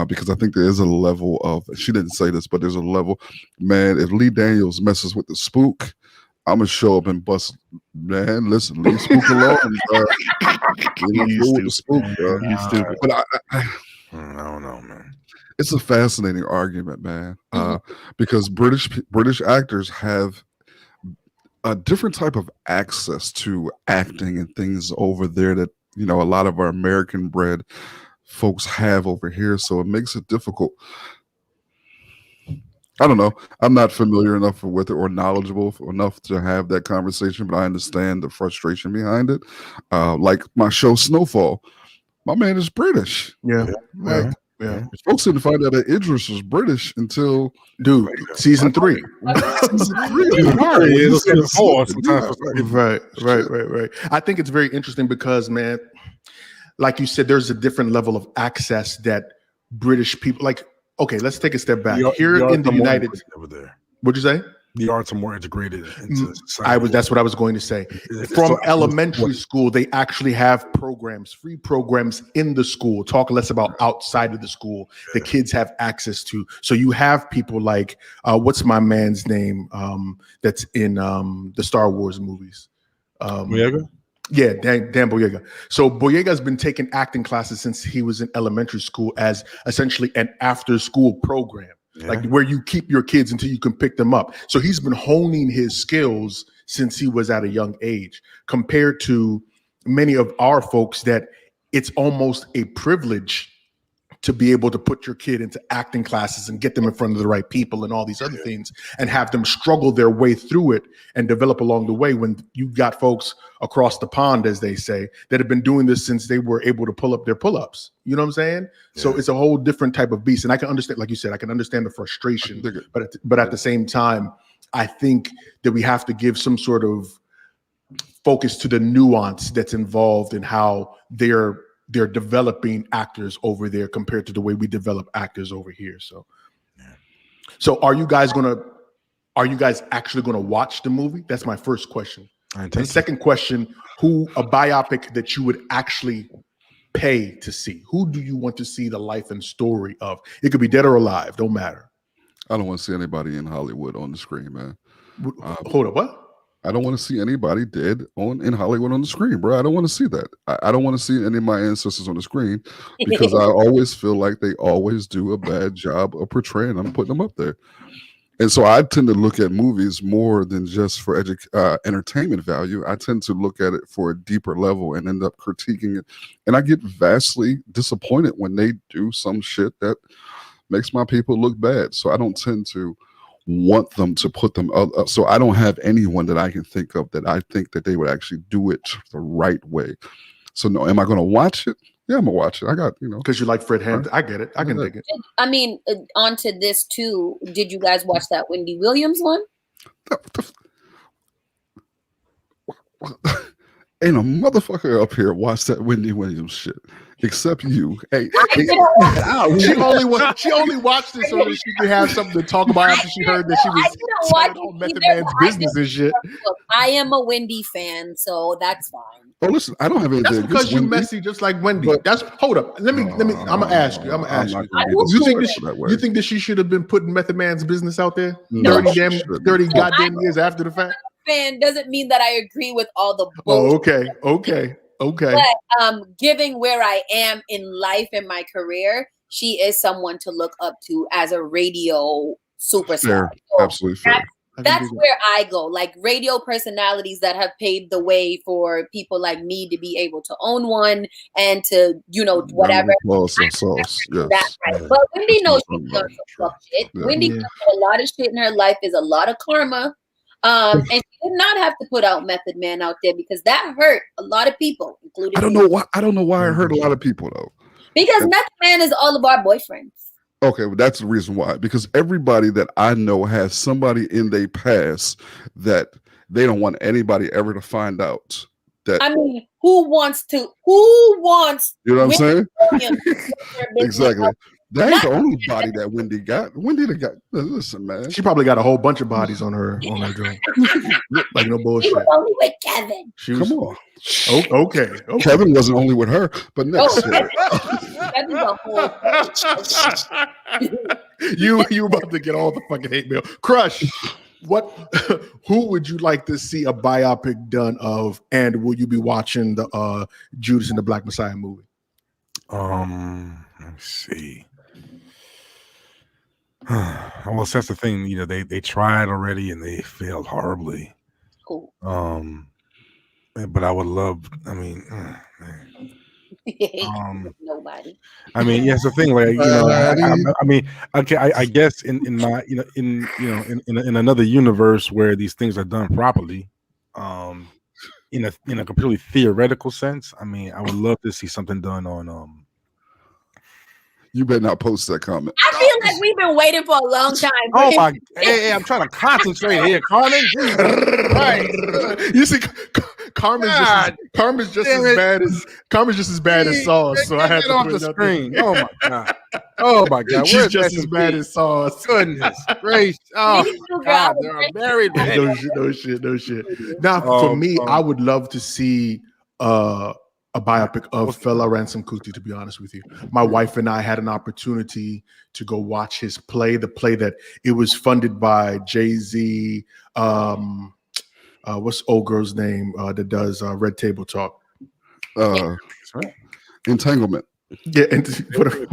because I think there is a level of, she didn't say this, but there's a level, man, if Lee Daniels messes with the spook, I'm gonna show up and bust, man, listen, leave spook alone. The spook, bro. He's stupid. But I don't know, man. It's a fascinating argument, man, because British actors have a different type of access to acting and things over there that a lot of our American bred folks have over here, so it makes it difficult. I don't know, I'm not familiar enough with it or knowledgeable enough to have that conversation, but I understand the frustration behind it. Like my show Snowfall, my man is British. Yeah. Folks didn't find out that Idris was British until season 3. Right. I think it's very interesting because, man, like you said, there's a different level of access that British people like. Okay, let's take a step back. Here in the United States, what'd you say? The arts are more integrated into society. That's what I was going to say. From elementary school, they actually have free programs in the school. Talk less about outside of the school. The kids have access to. So you have people like, what's my man's name? That's in the Star Wars movies. Boyega? Yeah, Dan Boyega. So Boyega's been taking acting classes since he was in elementary school as essentially an after-school program. Like where you keep your kids until you can pick them up. So he's been honing his skills since he was at a young age, compared to many of our folks that it's almost a privilege to be able to put your kid into acting classes and get them in front of the right people and all these other things and have them struggle their way through it and develop along the way, when you got folks across the pond, as they say, that have been doing this since they were able to pull up their pull-ups. You know what I'm saying? Yeah. So it's a whole different type of beast. And I can understand, like you said, I can understand the frustration, but at the same time, I think that we have to give some sort of focus to the nuance that's involved in how they're developing actors over there compared to the way we develop actors over here. So are you guys actually gonna watch the movie? That's my first question. The second question, a biopic that you would actually pay to see? Who do you want to see the life and story of? It could be dead or alive, don't matter. I don't want to see anybody in Hollywood on the screen, man. Hold up, what? I don't want to see anybody dead in Hollywood on the screen, bro. I don't want to see that. I don't want to see any of my ancestors on the screen because I always feel like they always do a bad job of portraying them, putting them up there. And so I tend to look at movies more than just for entertainment value. I tend to look at it for a deeper level and end up critiquing it. And I get vastly disappointed when they do some shit that makes my people look bad. So I don't tend to want them to put them up. So I don't have anyone that I can think of that I think that they would actually do it the right way. So no, am I going to watch it? Yeah, I'm going to watch it. I got, because you like Fred Hampton. I get it. I can dig it. I mean, onto this too. Did you guys watch that Wendy Williams one? Ain't a motherfucker up here watch that Wendy Williams shit except you. Hey, she only watched it so that she could have something to talk about after she heard that she was on Method Man's business and shit. I am a Wendy fan, so that's fine. Oh, listen, I don't have anything. That's because you're messy, just like Wendy. Hold up. Let me. I'm gonna ask you. You think that she should have been putting Method Man's business out there 30 goddamn years after the fact? Fan doesn't mean that I agree with all the bullshit. Okay. But given where I am in life and my career, she is someone to look up to as a radio superstar. Fair. So absolutely fair. That's where I go. Like radio personalities that have paved the way for people like me to be able to own one and to, whatever. Yes. That's right. But Wendy knows she's done some fuck shit. Yeah. Wendy done a lot of shit in her life. There's a lot of karma. And she did not have to put out Method Man out there because that hurt a lot of people, including I don't know why it hurt a lot of people though. Because Method Man is all of our boyfriends. Okay, well, that's the reason why. Because everybody that I know has somebody in their past that they don't want anybody ever to find out. That I mean, who wants? You know what I'm saying? Exactly. That ain't the only body that Wendy got. Listen, man. She probably got a whole bunch of bodies on her drink. Like no bullshit. She was only with Kevin. Come on. Okay. Kevin wasn't only with her, but next. Kevin's a whole You about to get all the fucking hate mail. Crush. Who would you like to see a biopic done of, and will you be watching the Judas and the Black Messiah movie? Let's see. Well, that's the thing. They tried already and they failed horribly. Cool. But I would love. I mean, nobody. I mean, yes, the thing. Like I mean, okay. I guess in my in another universe where these things are done properly, in a completely theoretical sense. I mean, I would love to see something done on You better not post that comment. I feel like we've been waiting for a long time. Oh my! Hey, I'm trying to concentrate here, Carmen. Right. You see, Carmen's just as bad as Sauce. So I had to off the screen. Oh my God! She's just as bad as Sauce. Goodness gracious! Oh God! They're married. No shit. Now, for me, I would love to see a biopic of Fela Ransom Kuti, to be honest with you. My wife and I had an opportunity to go watch his play, the play that it was funded by Jay-Z. What's old girl's name that does Red Table Talk? Entanglement. Yeah, Jada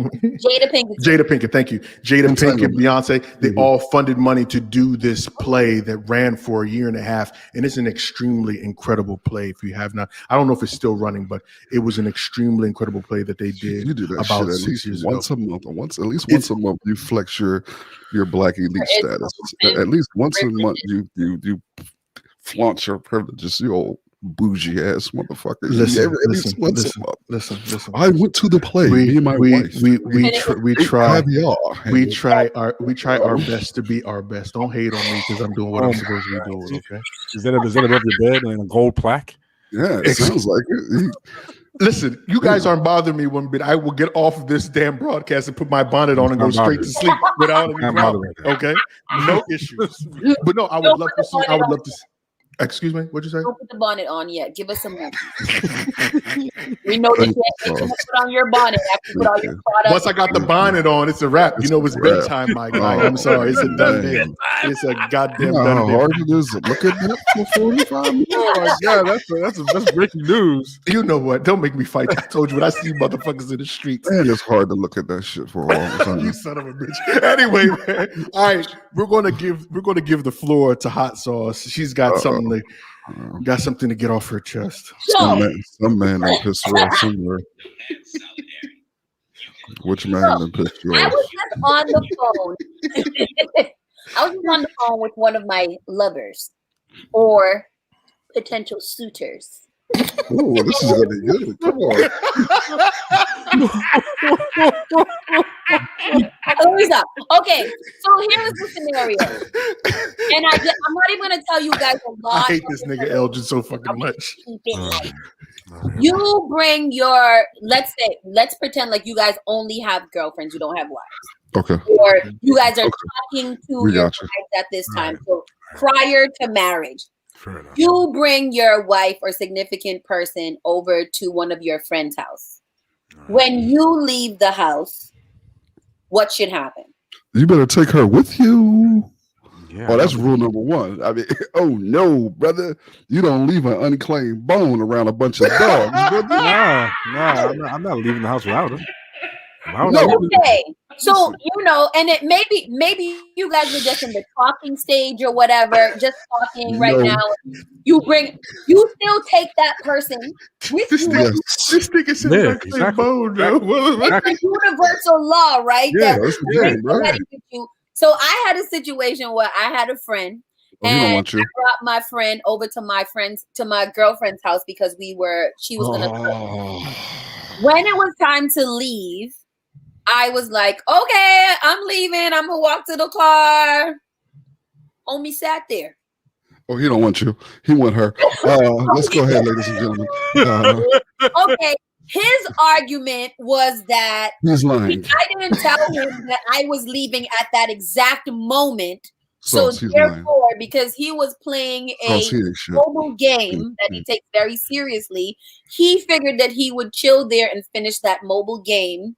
Pinkett, thank you. Jada Pinkett, Beyonce, they all funded money to do this play that ran for a year and a half, and it's an extremely incredible play. If you have not, I don't know if it's still running, but it was an extremely incredible play that they did. You do that about shit at 6 least years once ago. a month. At least once a month, you flex your Black elite status. At least once a month, you flaunt your privileges. You old bougie ass motherfucker. Listen. I went to the play. Me and my wife. We try our best to be our best. Don't hate on me because I'm doing what I'm supposed to be doing. Okay. Is that above your bed and a gold plaque? Yeah, it sounds like it. Listen, you guys aren't bothering me one bit. I will get off of this damn broadcast and put my bonnet on and go straight to sleep without any problem. Okay, no issues. But no, I would love to see. Excuse me, what'd you say? Don't put the bonnet on yet. Give us some more. We know that you have to put on your bonnet after you put all your products. Once I got the bonnet on, it's a wrap. You know, it's bedtime, my guy. I'm sorry. It's a done deal. It's a goddamn done how deal. hard it is to look at that for 45 minutes. Oh my god, that's breaking news. You know what? Don't make me fight. I told you when I see motherfuckers in the streets. Man, it's hard to look at that shit for a long time. You son of a bitch. Anyway, man. All right, we're gonna give the floor to Hot Sauce. She's got something to get off her chest. Some man done pissed her off somewhere. Which man done pissed you I off? was just on the phone. I was just on the phone with one of my lovers or potential suitors. Oh, this is gonna be good. Come on. Okay, so here's the scenario, and I'm not even gonna tell you guys a lot. I hate this nigga Elgin so fucking much. You bring your let's pretend like you guys only have girlfriends, you don't have wives. Okay. Or you guys are talking to your wives at this time. So prior to marriage. You bring your wife or significant person over to one of your friends' house. When you leave the house, what should happen? You better take her with you. Yeah. Oh, that's rule number one. I mean, oh no, brother, you don't leave an unclaimed bone around a bunch of dogs. Nah, I'm not leaving the house without her. Okay, so and it maybe you guys were just in the talking stage or whatever, just talking right now. You still take that person with you. This nigga said unclaimed bone, bro. It's a universal law, right? Yeah, that So I had a situation where I had a friend. And I brought my friend over to my girlfriend's house because she was gonna. When it was time to leave, I was like, okay, I'm leaving. I'm gonna walk to the car. Homie sat there. Oh, he don't want you. He want her. Let's go ahead, ladies and gentlemen. Okay. His argument was that he's lying. I didn't tell him that I was leaving at that exact moment. So therefore, because he was playing a mobile game that he takes very seriously, he figured that he would chill there and finish that mobile game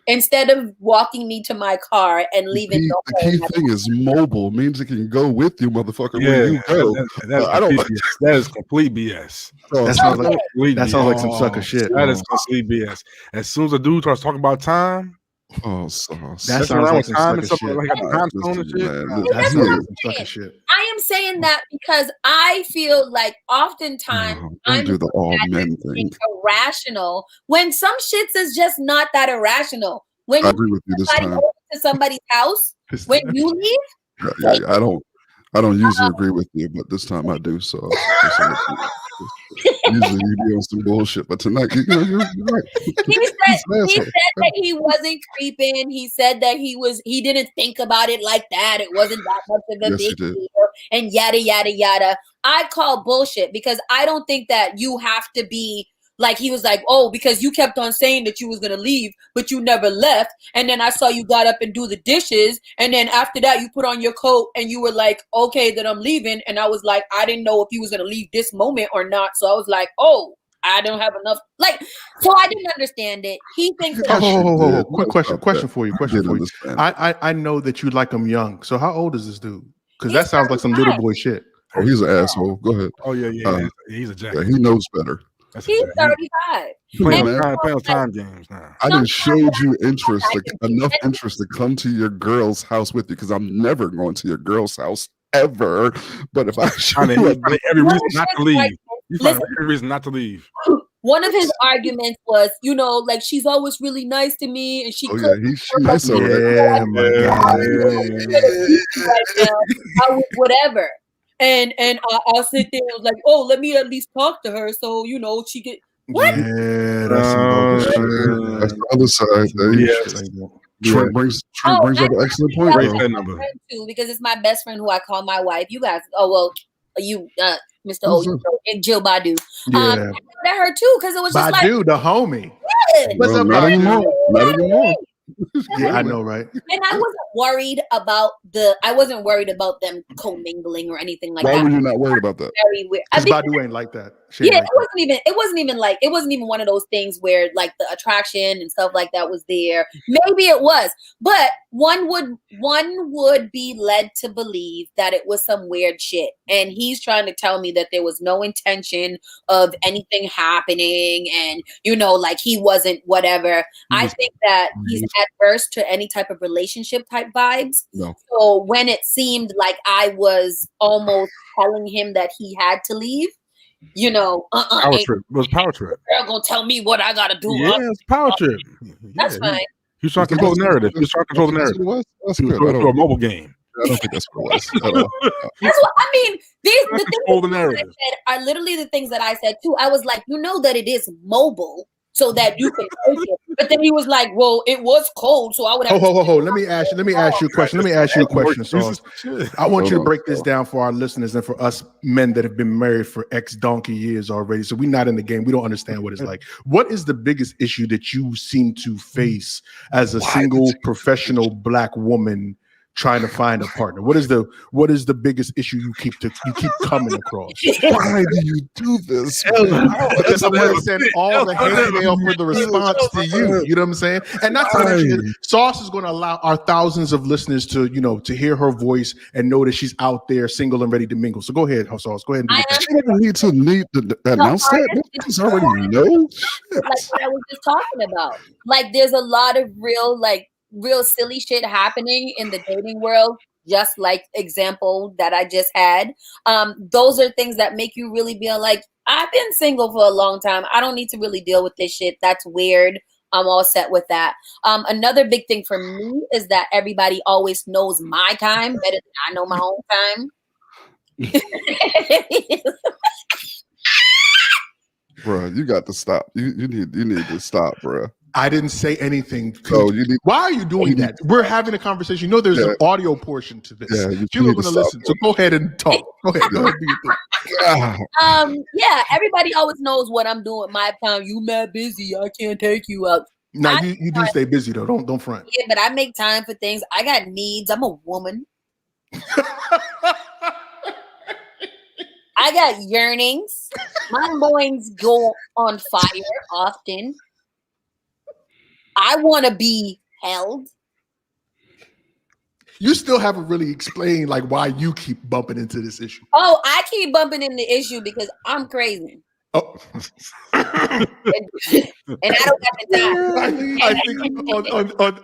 instead of walking me to my car and leaving. The key thing is mobile means it can go with you, motherfucker. Where you go. That is complete BS. That sounds like some sucker shit. That is complete BS. As soon as a dude starts talking about time, that sounds like some sucker shit. That's some shit. I am saying that because I feel like oftentimes I'm do the all men thing. Irrational when some shits is just not that irrational. When I agree with you this time. To somebody's house when you leave. Yeah, I don't usually agree with you, but this time I do. So usually you be on some bullshit, but tonight you're right. He said that he wasn't creeping. He said that he didn't think about it like that. It wasn't that much of a big deal, and yada yada yada. I call bullshit because I don't think that you have to be. Like he was like, oh, because you kept on saying that you was going to leave, but you never left. And then I saw you got up and do the dishes. And then after that, you put on your coat and you were like, okay, then I'm leaving. And I was like, I didn't know if you was going to leave this moment or not. So I was like, oh, I don't have enough. So I didn't understand it. He thinks that. Quick question for you. I know that you like him young. So how old is this dude? Because that sounds like some little boy shit. Oh, he's an asshole. Go ahead. Oh, yeah. He's a jack. Yeah, he knows better. He's 35. Playing time games now. I didn't show you enough interest to come to your girl's house with you because I'm never going to your girl's house ever. But if I show you every reason not to leave, you find every reason not to leave. One of his arguments was, like she's always really nice to me, and she. He's nice over there. Whatever. And I'll sit there and was like, oh, let me at least talk to her so she get what? Yeah, that's the other side. Trent brings up an excellent point. Too, because it's my best friend who I call my wife. You guys, you Mr. O, and Jill Badu. I met her too because it was just Badu, the homie. Yeah. What's up, not anymore. Yeah, I know, right? And I wasn't worried about them commingling or anything like that. Why were you not worried about that? Very weird. Because Badu ain't like that. It wasn't even one of those things where like the attraction and stuff like that was there. Maybe it was, but one would be led to believe that it was some weird shit. And he's trying to tell me that there was no intention of anything happening, and like he wasn't whatever. I think that he's adverse to any type of relationship type vibes. No. So when it seemed like I was almost telling him that he had to leave, power trip. It was power trip. Girl gonna tell me what I gotta do. Yeah, it's power trip. That's fine. He was trying to control the narrative. He was trying to control the narrative. That's He was going to a mobile game. I don't think that's what it was at all. That's what I mean. The things the narrative. I said are literally the things that I said too. I was like, that it is mobile so that you can take it. But then he was like, well, it was cold, so I would have. Let me ask you a question. So I want you to break this down for our listeners and for us men that have been married for X donkey years already. So we're not in the game. We don't understand what it's like. What is the biggest issue that you seem to face as a single professional Black woman trying to find a partner? What is the biggest issue you keep coming across? Why do you do this? Because I'm going to send all the hate mail for the response to you. You know what I'm saying? And not to mention, Sauce is going to allow our thousands of listeners to hear her voice and know that she's out there single and ready to mingle. So go ahead, Sauce. Go ahead and do that. She doesn't need to announce that. Niggas already know. Like what I was just talking about. Like there's a lot of real silly shit happening in the dating world, just like example that I just had. Those are things that make you really be like, I've been single for a long time. I don't need to really deal with this shit. That's weird. I'm all set with that. Another big thing for me is that everybody always knows my time better than I know my own time. Bro, you got to stop. You need to stop, bro. I didn't say anything. Why are you doing that? We're having a conversation. There's an audio portion to this. Yeah, people are going to listen. So go ahead and talk. Go ahead. Do your thing. Everybody always knows what I'm doing. My time. You mad busy? I can't take you out. No, you do stay busy though. Don't front. Yeah, but I make time for things. I got needs. I'm a woman. I got yearnings. My loins go on fire often. I want to be held. You still haven't really explained why you keep bumping into this issue. Oh, I keep bumping into the issue because I'm crazy. Oh. and I don't have the time. I think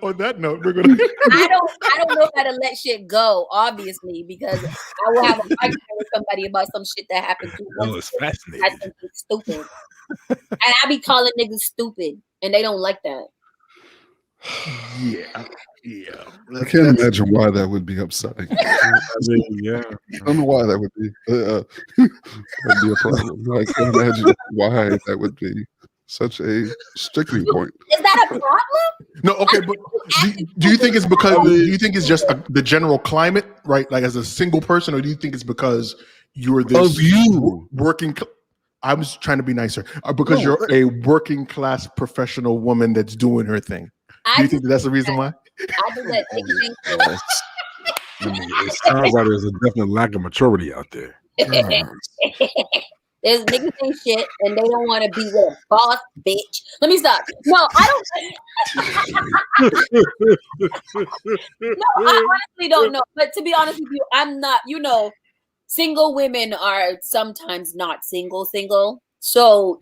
on that note, we're gonna. I don't know how to let shit go, obviously, because I will have an argument with somebody about some shit that happened to me. Oh, it's fascinating. That's something stupid, and I be calling niggas stupid, and they don't like that. Yeah. I can't imagine why that would be upsetting. I don't know why that would be. That'd be a problem. I can't imagine why that would be such a sticking point. Is that a problem? No, okay, but do you think it's because? Do you think it's just the general climate, right? Like as a single person, or do you think it's because you're this working? I was trying to be nicer. Because you're a working class professional woman that's doing her thing. Do you think that's the reason why? I do that. It sounds like there's a definite lack of maturity out there. There's niggas ain't shit, and they don't want to be with a boss bitch. Let me stop. No, I don't. No, I honestly don't know. But to be honest with you, I'm not. Single women are sometimes not single. So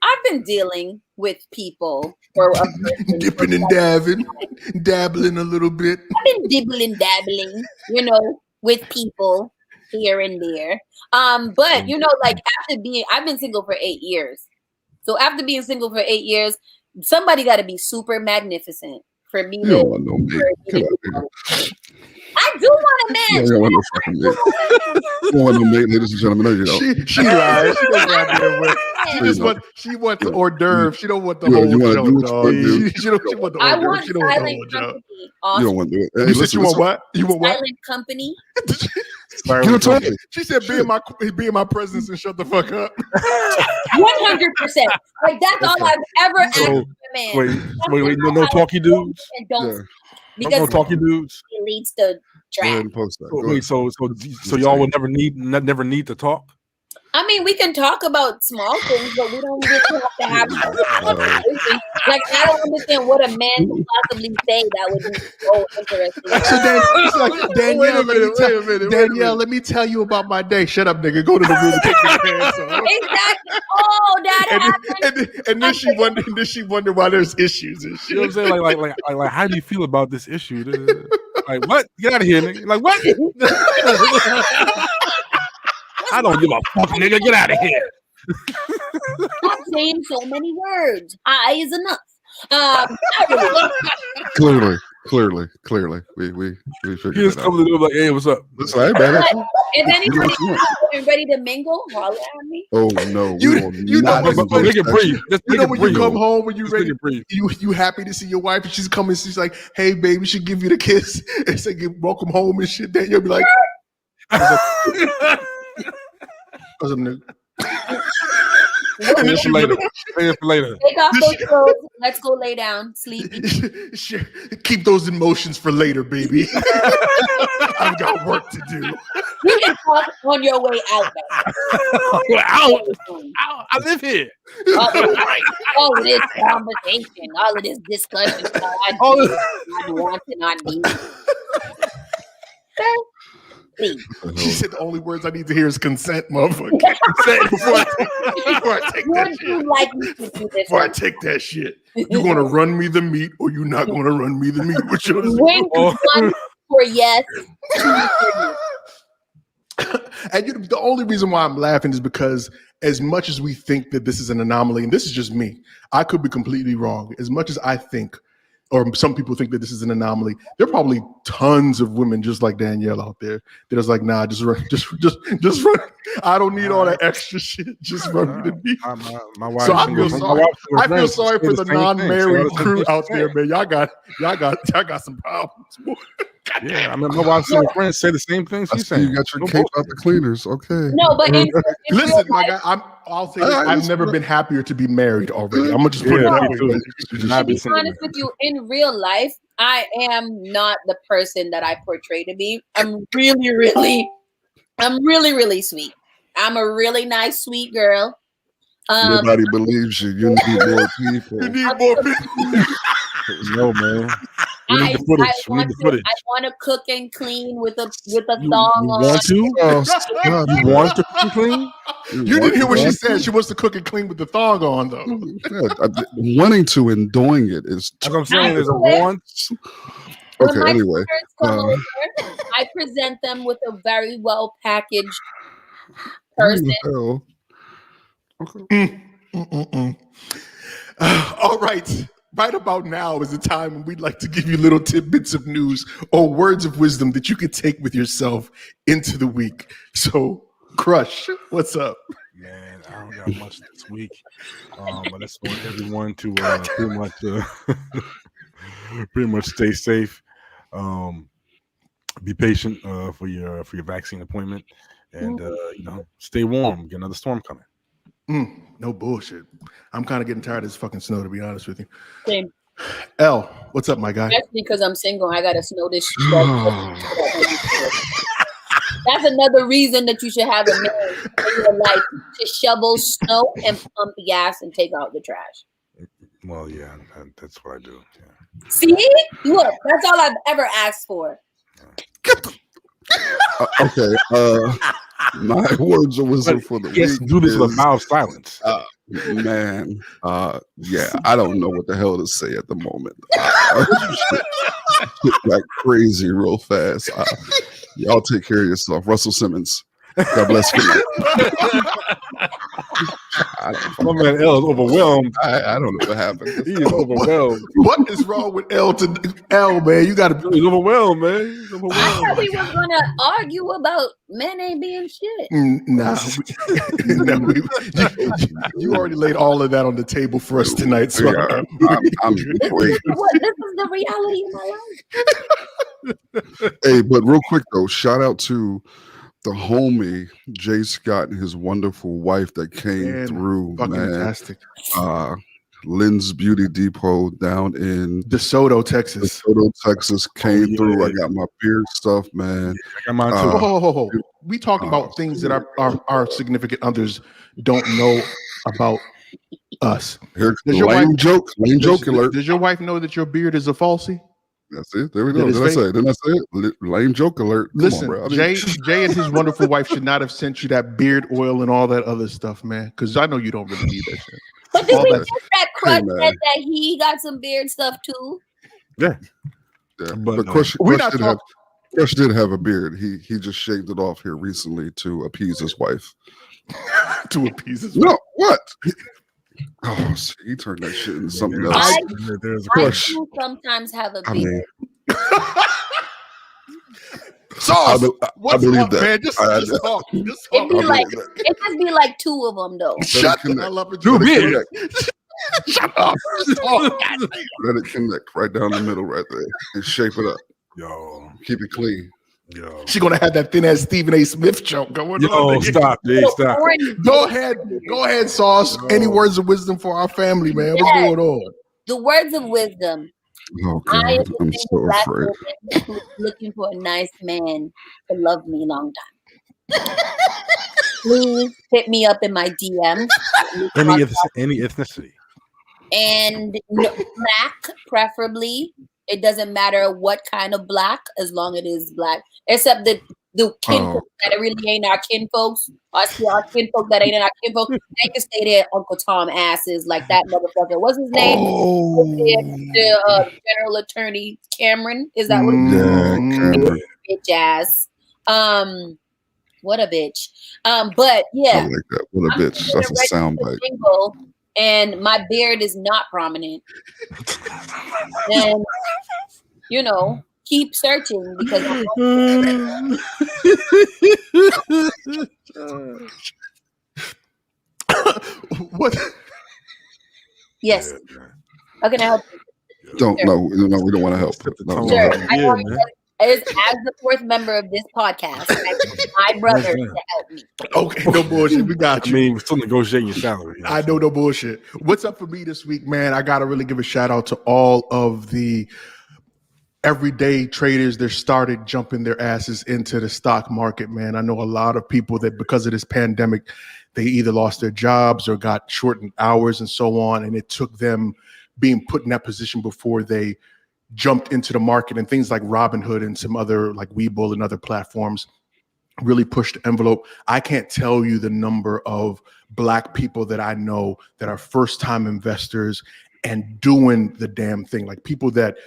I've been dealing with people for dipping and dabbling a little bit. I've been dibbling, dabbling, with people here and there. But I've been single for 8 years. So after being single for 8 years, somebody got to be super magnificent for me. You don't want no mate. I do want a man. You don't want no fucking mate. You don't want no mate, ladies and gentlemen. No, you don't. She lies. She wants the hors d'oeuvre. She don't want the whole joke. She don't want the hors d'oeuvre. She don't want the whole joke. You don't want to do it. You said you want what? You want what? Silent company. She said, "Be in my presence and shut the fuck up." 100%. Like that's all I've ever asked a man. Wait, no talky dudes. And don't because no talky dudes. It leads to trash. So y'all will never need to talk. I mean, we can talk about small things, but we don't really have to have conversation. Like, I don't understand what a man could possibly say that would be so interesting. So Danielle, let me tell you about my day. Shut up, nigga. Go to the room and take your pants off. Exactly. Oh, that happened. And then she wondered why there's issues and shit. You know what I'm saying? Like, how do you feel about this issue? Like, what? Get out of here, nigga. Like, what? I don't give a fuck, nigga. Get out of here. I'm saying so many words. I is enough. Clearly. We figured he just it out. comes to the door like, hey, what's up? Listen, hey, man, if anybody is ready to mingle, holler at me. oh no, you know Make it breathe. You know when you come home when you ready, you happy to see your wife and she's coming. She's like, "Hey, baby, she give you the kiss and say welcome home and shit." Then you'll be like, "What's up, nigga?" Later. Take off those clothes. Let's go lay down. Sleep. Keep those emotions for later, baby. I've got work to do. You can talk on your way out. Out. I live here. All of this conversation, all of this discussion, I want and I need. She said the only words I need to hear is consent, motherfucker. Consent before I take that shit. Like me to do this before I take that shit. You gonna run me the meat or you not gonna run me the meat? Which one for yes. And the only reason why I'm laughing is because as much as we think that this is an anomaly, and this is just me, I could be completely wrong. As much as I think, or some people think that this is an anomaly, there are probably tons of women just like Danielle out there that is like, nah, just run, just run. I don't need all that extra shit. Just run me to me. My wife. So I feel sorry for the non-married crew out there, man. Y'all got some problems. Yeah, I mean, my wife's friends say the same thing. She's saying you got your cape out the cleaners, okay? No, but listen, my guy, I'll say this, I've never been happier to be married already. I'm gonna just put it that way. To be honest with you, in real life, I am not the person that I portray to be. I'm really, really sweet. I'm a really nice, sweet girl. Nobody believes you. You need more people. You need more people. No, man. I want to cook and clean with a thong on. Want to? You want to cook and clean? You didn't hear what she said. She wants to cook and clean with the thong on, though. Wanting to and doing it is. That's what I'm saying. There's a want. Okay. Anyway, over, I present them with a very well packaged person. Okay. All right. Right about now is the time when we'd like to give you little tidbits of news or words of wisdom that you could take with yourself into the week. So, Crush, what's up? Man, I don't got much this week, but let's want everyone to pretty much stay safe. Be patient for your vaccine appointment, and stay warm. Get another storm coming. No bullshit. I'm kind of getting tired of this fucking snow, to be honest with you. Same. L, what's up, my guy? Especially because I'm single. I got to snow this shit. That's another reason that you should have a man in your life to shovel snow and pump gas and take out the trash. Well, yeah, that's what I do. Yeah. See? Look, that's all I've ever asked for. Okay. My words of wisdom for the week. Do this with mouth silence. Man, yeah, I don't know what the hell to say at the moment. Like crazy real fast. Y'all take care of yourself. Russell Simmons. God bless you. My man L is overwhelmed. I don't know what happened. He is overwhelmed. What is wrong with L, man? You got to be overwhelmed, man. He's overwhelmed. I thought we was going to argue about men ain't being shit. Nah. You already laid all of that on the table for us tonight. So yeah, I'm great. This is the reality of my life. Hey, but real quick though, shout out to the homie Jay Scott and his wonderful wife that came through, fucking man. fantastic. Lynn's Beauty Depot down in DeSoto, Texas. Came through. I got my beard stuff, man. I got mine too. We talking about things that our significant others don't know about us. Here's the lame joke alert. Does your wife know that your beard is a falsie? That's it. There we go. Didn't I say it? Lame joke alert. Come Listen, on, bro. Jay and his wonderful wife should not have sent you that beard oil and all that other stuff, man. Because I know you don't really need that shit. But did we just that Crutch said that he got some beard stuff too? Yeah. But Crush did have a beard. He just shaved it off here recently to appease his wife. No, what? Oh, see, he turned that shit into something else. I do sometimes have a beard. Sauce. I believe that. Man, just talk. It must be like two of them though. Shut the hell up. Shut up. Let it connect right down the middle right there and shape it up. Yo. Keep it clean. Yo. She's gonna have that thin ass Stephen A. Smith joke going on. Yo, stop. Stop. Go ahead, Sauce. Any words of wisdom for our family, man? What's going on? The words of wisdom. Oh God, I'm so afraid. Looking for a nice man to love me long time. Please hit me up in my DM. Any ethnicity. And black, preferably. It doesn't matter what kind of black, as long as it is black. Except the kinfolk that really ain't our kinfolks. I see our kinfolk that ain't our kinfolks. They can stay there, Uncle Tom asses, like that motherfucker. What's his name? The General Attorney Cameron. Is that what it is? Yeah, Cameron. Bitch ass. What a bitch. But yeah. I like that. What a bitch. That's a soundbite. And my beard is not prominent. And keep searching because what? Yes. How can I help you? No, we don't want to help. No, sure. As the fourth member of this podcast, I need my brother to help me. Okay, no bullshit. We got you. I mean, we're still negotiating your salary. I know, no bullshit. What's up for me this week, man? I got to really give a shout out to all of the everyday traders that started jumping their asses into the stock market, man. I know a lot of people that because of this pandemic, they either lost their jobs or got shortened hours and so on. And it took them being put in that position before they jumped into the market, and things like Robinhood and some other like Webull and other platforms really pushed the envelope. I can't tell you the number of Black people that I know that are first-time investors and doing the damn thing. Like people that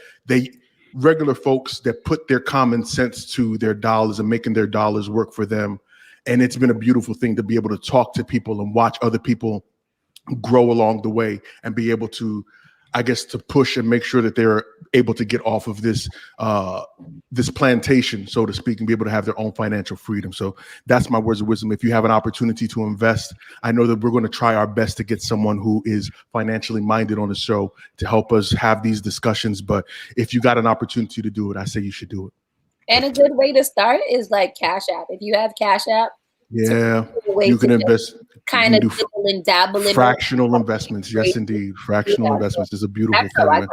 regular folks that put their common sense to their dollars and making their dollars work for them. And it's been a beautiful thing to be able to talk to people and watch other people grow along the way and be able to, I guess, to push and make sure that they're able to get off of this this plantation, so to speak, and be able to have their own financial freedom. So that's my words of wisdom. If you have an opportunity to invest, I know that we're going to try our best to get someone who is financially minded on the show to help us have these discussions. But if you got an opportunity to do it, I say you should do it. And a good way to start is like Cash App. If you have Cash App, yeah, you can invest. Kind of dibble and dabble in fractional investments. Yes, indeed. Fractional investments is a beautiful thing. Man.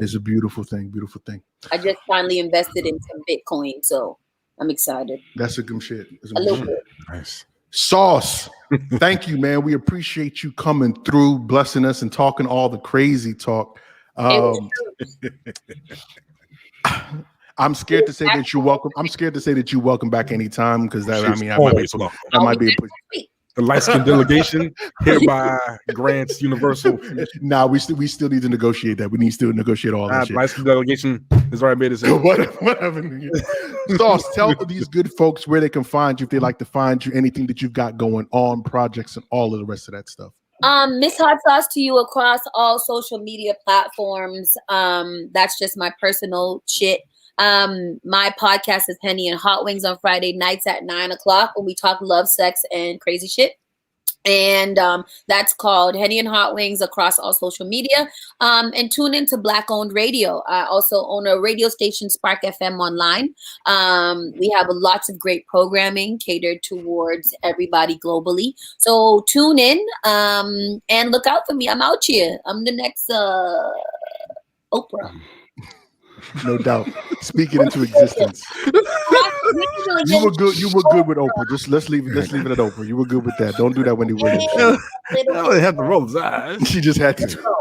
It's a beautiful thing. Beautiful thing. I just finally invested in some Bitcoin, so I'm excited. That's a good shit. A little bit. Nice. Sauce. Thank you, man. We appreciate you coming through, blessing us, and talking all the crazy talk. I'm scared to say that you're welcome. I'm scared to say that you're welcome back anytime because that might be a push. The light-skinned delegation hereby grants universal. Nah, we still need to negotiate that. We need to negotiate all that shit. Light-skinned delegation has already made it. Whatever. Sauce, tell these good folks where they can find you if they like to find you, anything that you've got going on, projects, and all of the rest of that stuff. Miss HotSauce to you across all social media platforms. That's just my personal shit. My podcast is Henny and HotWings on Friday nights at 9:00 when we talk love, sex, and crazy shit. And that's called Henny and HotWings across all social media. And tune into Black-owned radio. I also own a radio station, Spark FM Online. We have lots of great programming catered towards everybody globally. So tune in and look out for me. I'm out here. I'm the next Oprah. No doubt. Speak it into existence. You were good. You were good with Oprah. Just let's leave it at Oprah. You were good with that. Don't do that, Wendy Williams. They have to roll his eyes. She just had to.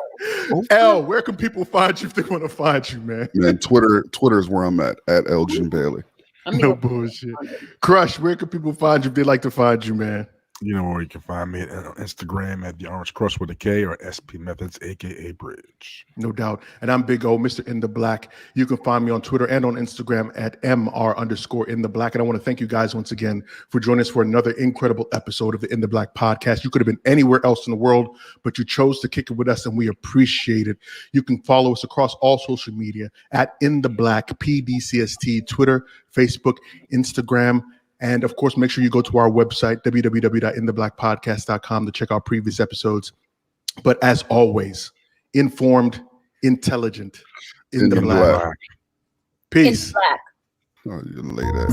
L, where can people find you if they want to find you, man? Man, Twitter is where I'm at Elgin Bailey. No bullshit. Crush, where can people find you if they like to find you, man? You know where you can find me on Instagram at the Orange Crush with a K or SP Methods, aka Bridge. No doubt. And I'm Big O, Mr. In the Black. You can find me on Twitter and on Instagram at MR_In the Black. And I want to thank you guys once again for joining us for another incredible episode of the In the Black podcast. You could have been anywhere else in the world, but you chose to kick it with us, and we appreciate it. You can follow us across all social media at In the Black PDCST, Twitter, Facebook, Instagram. And of course, make sure you go to our website, www.intheblackpodcast.com, to check out previous episodes. But as always, informed, intelligent, in the black. Peace. Black. Oh, you lay that.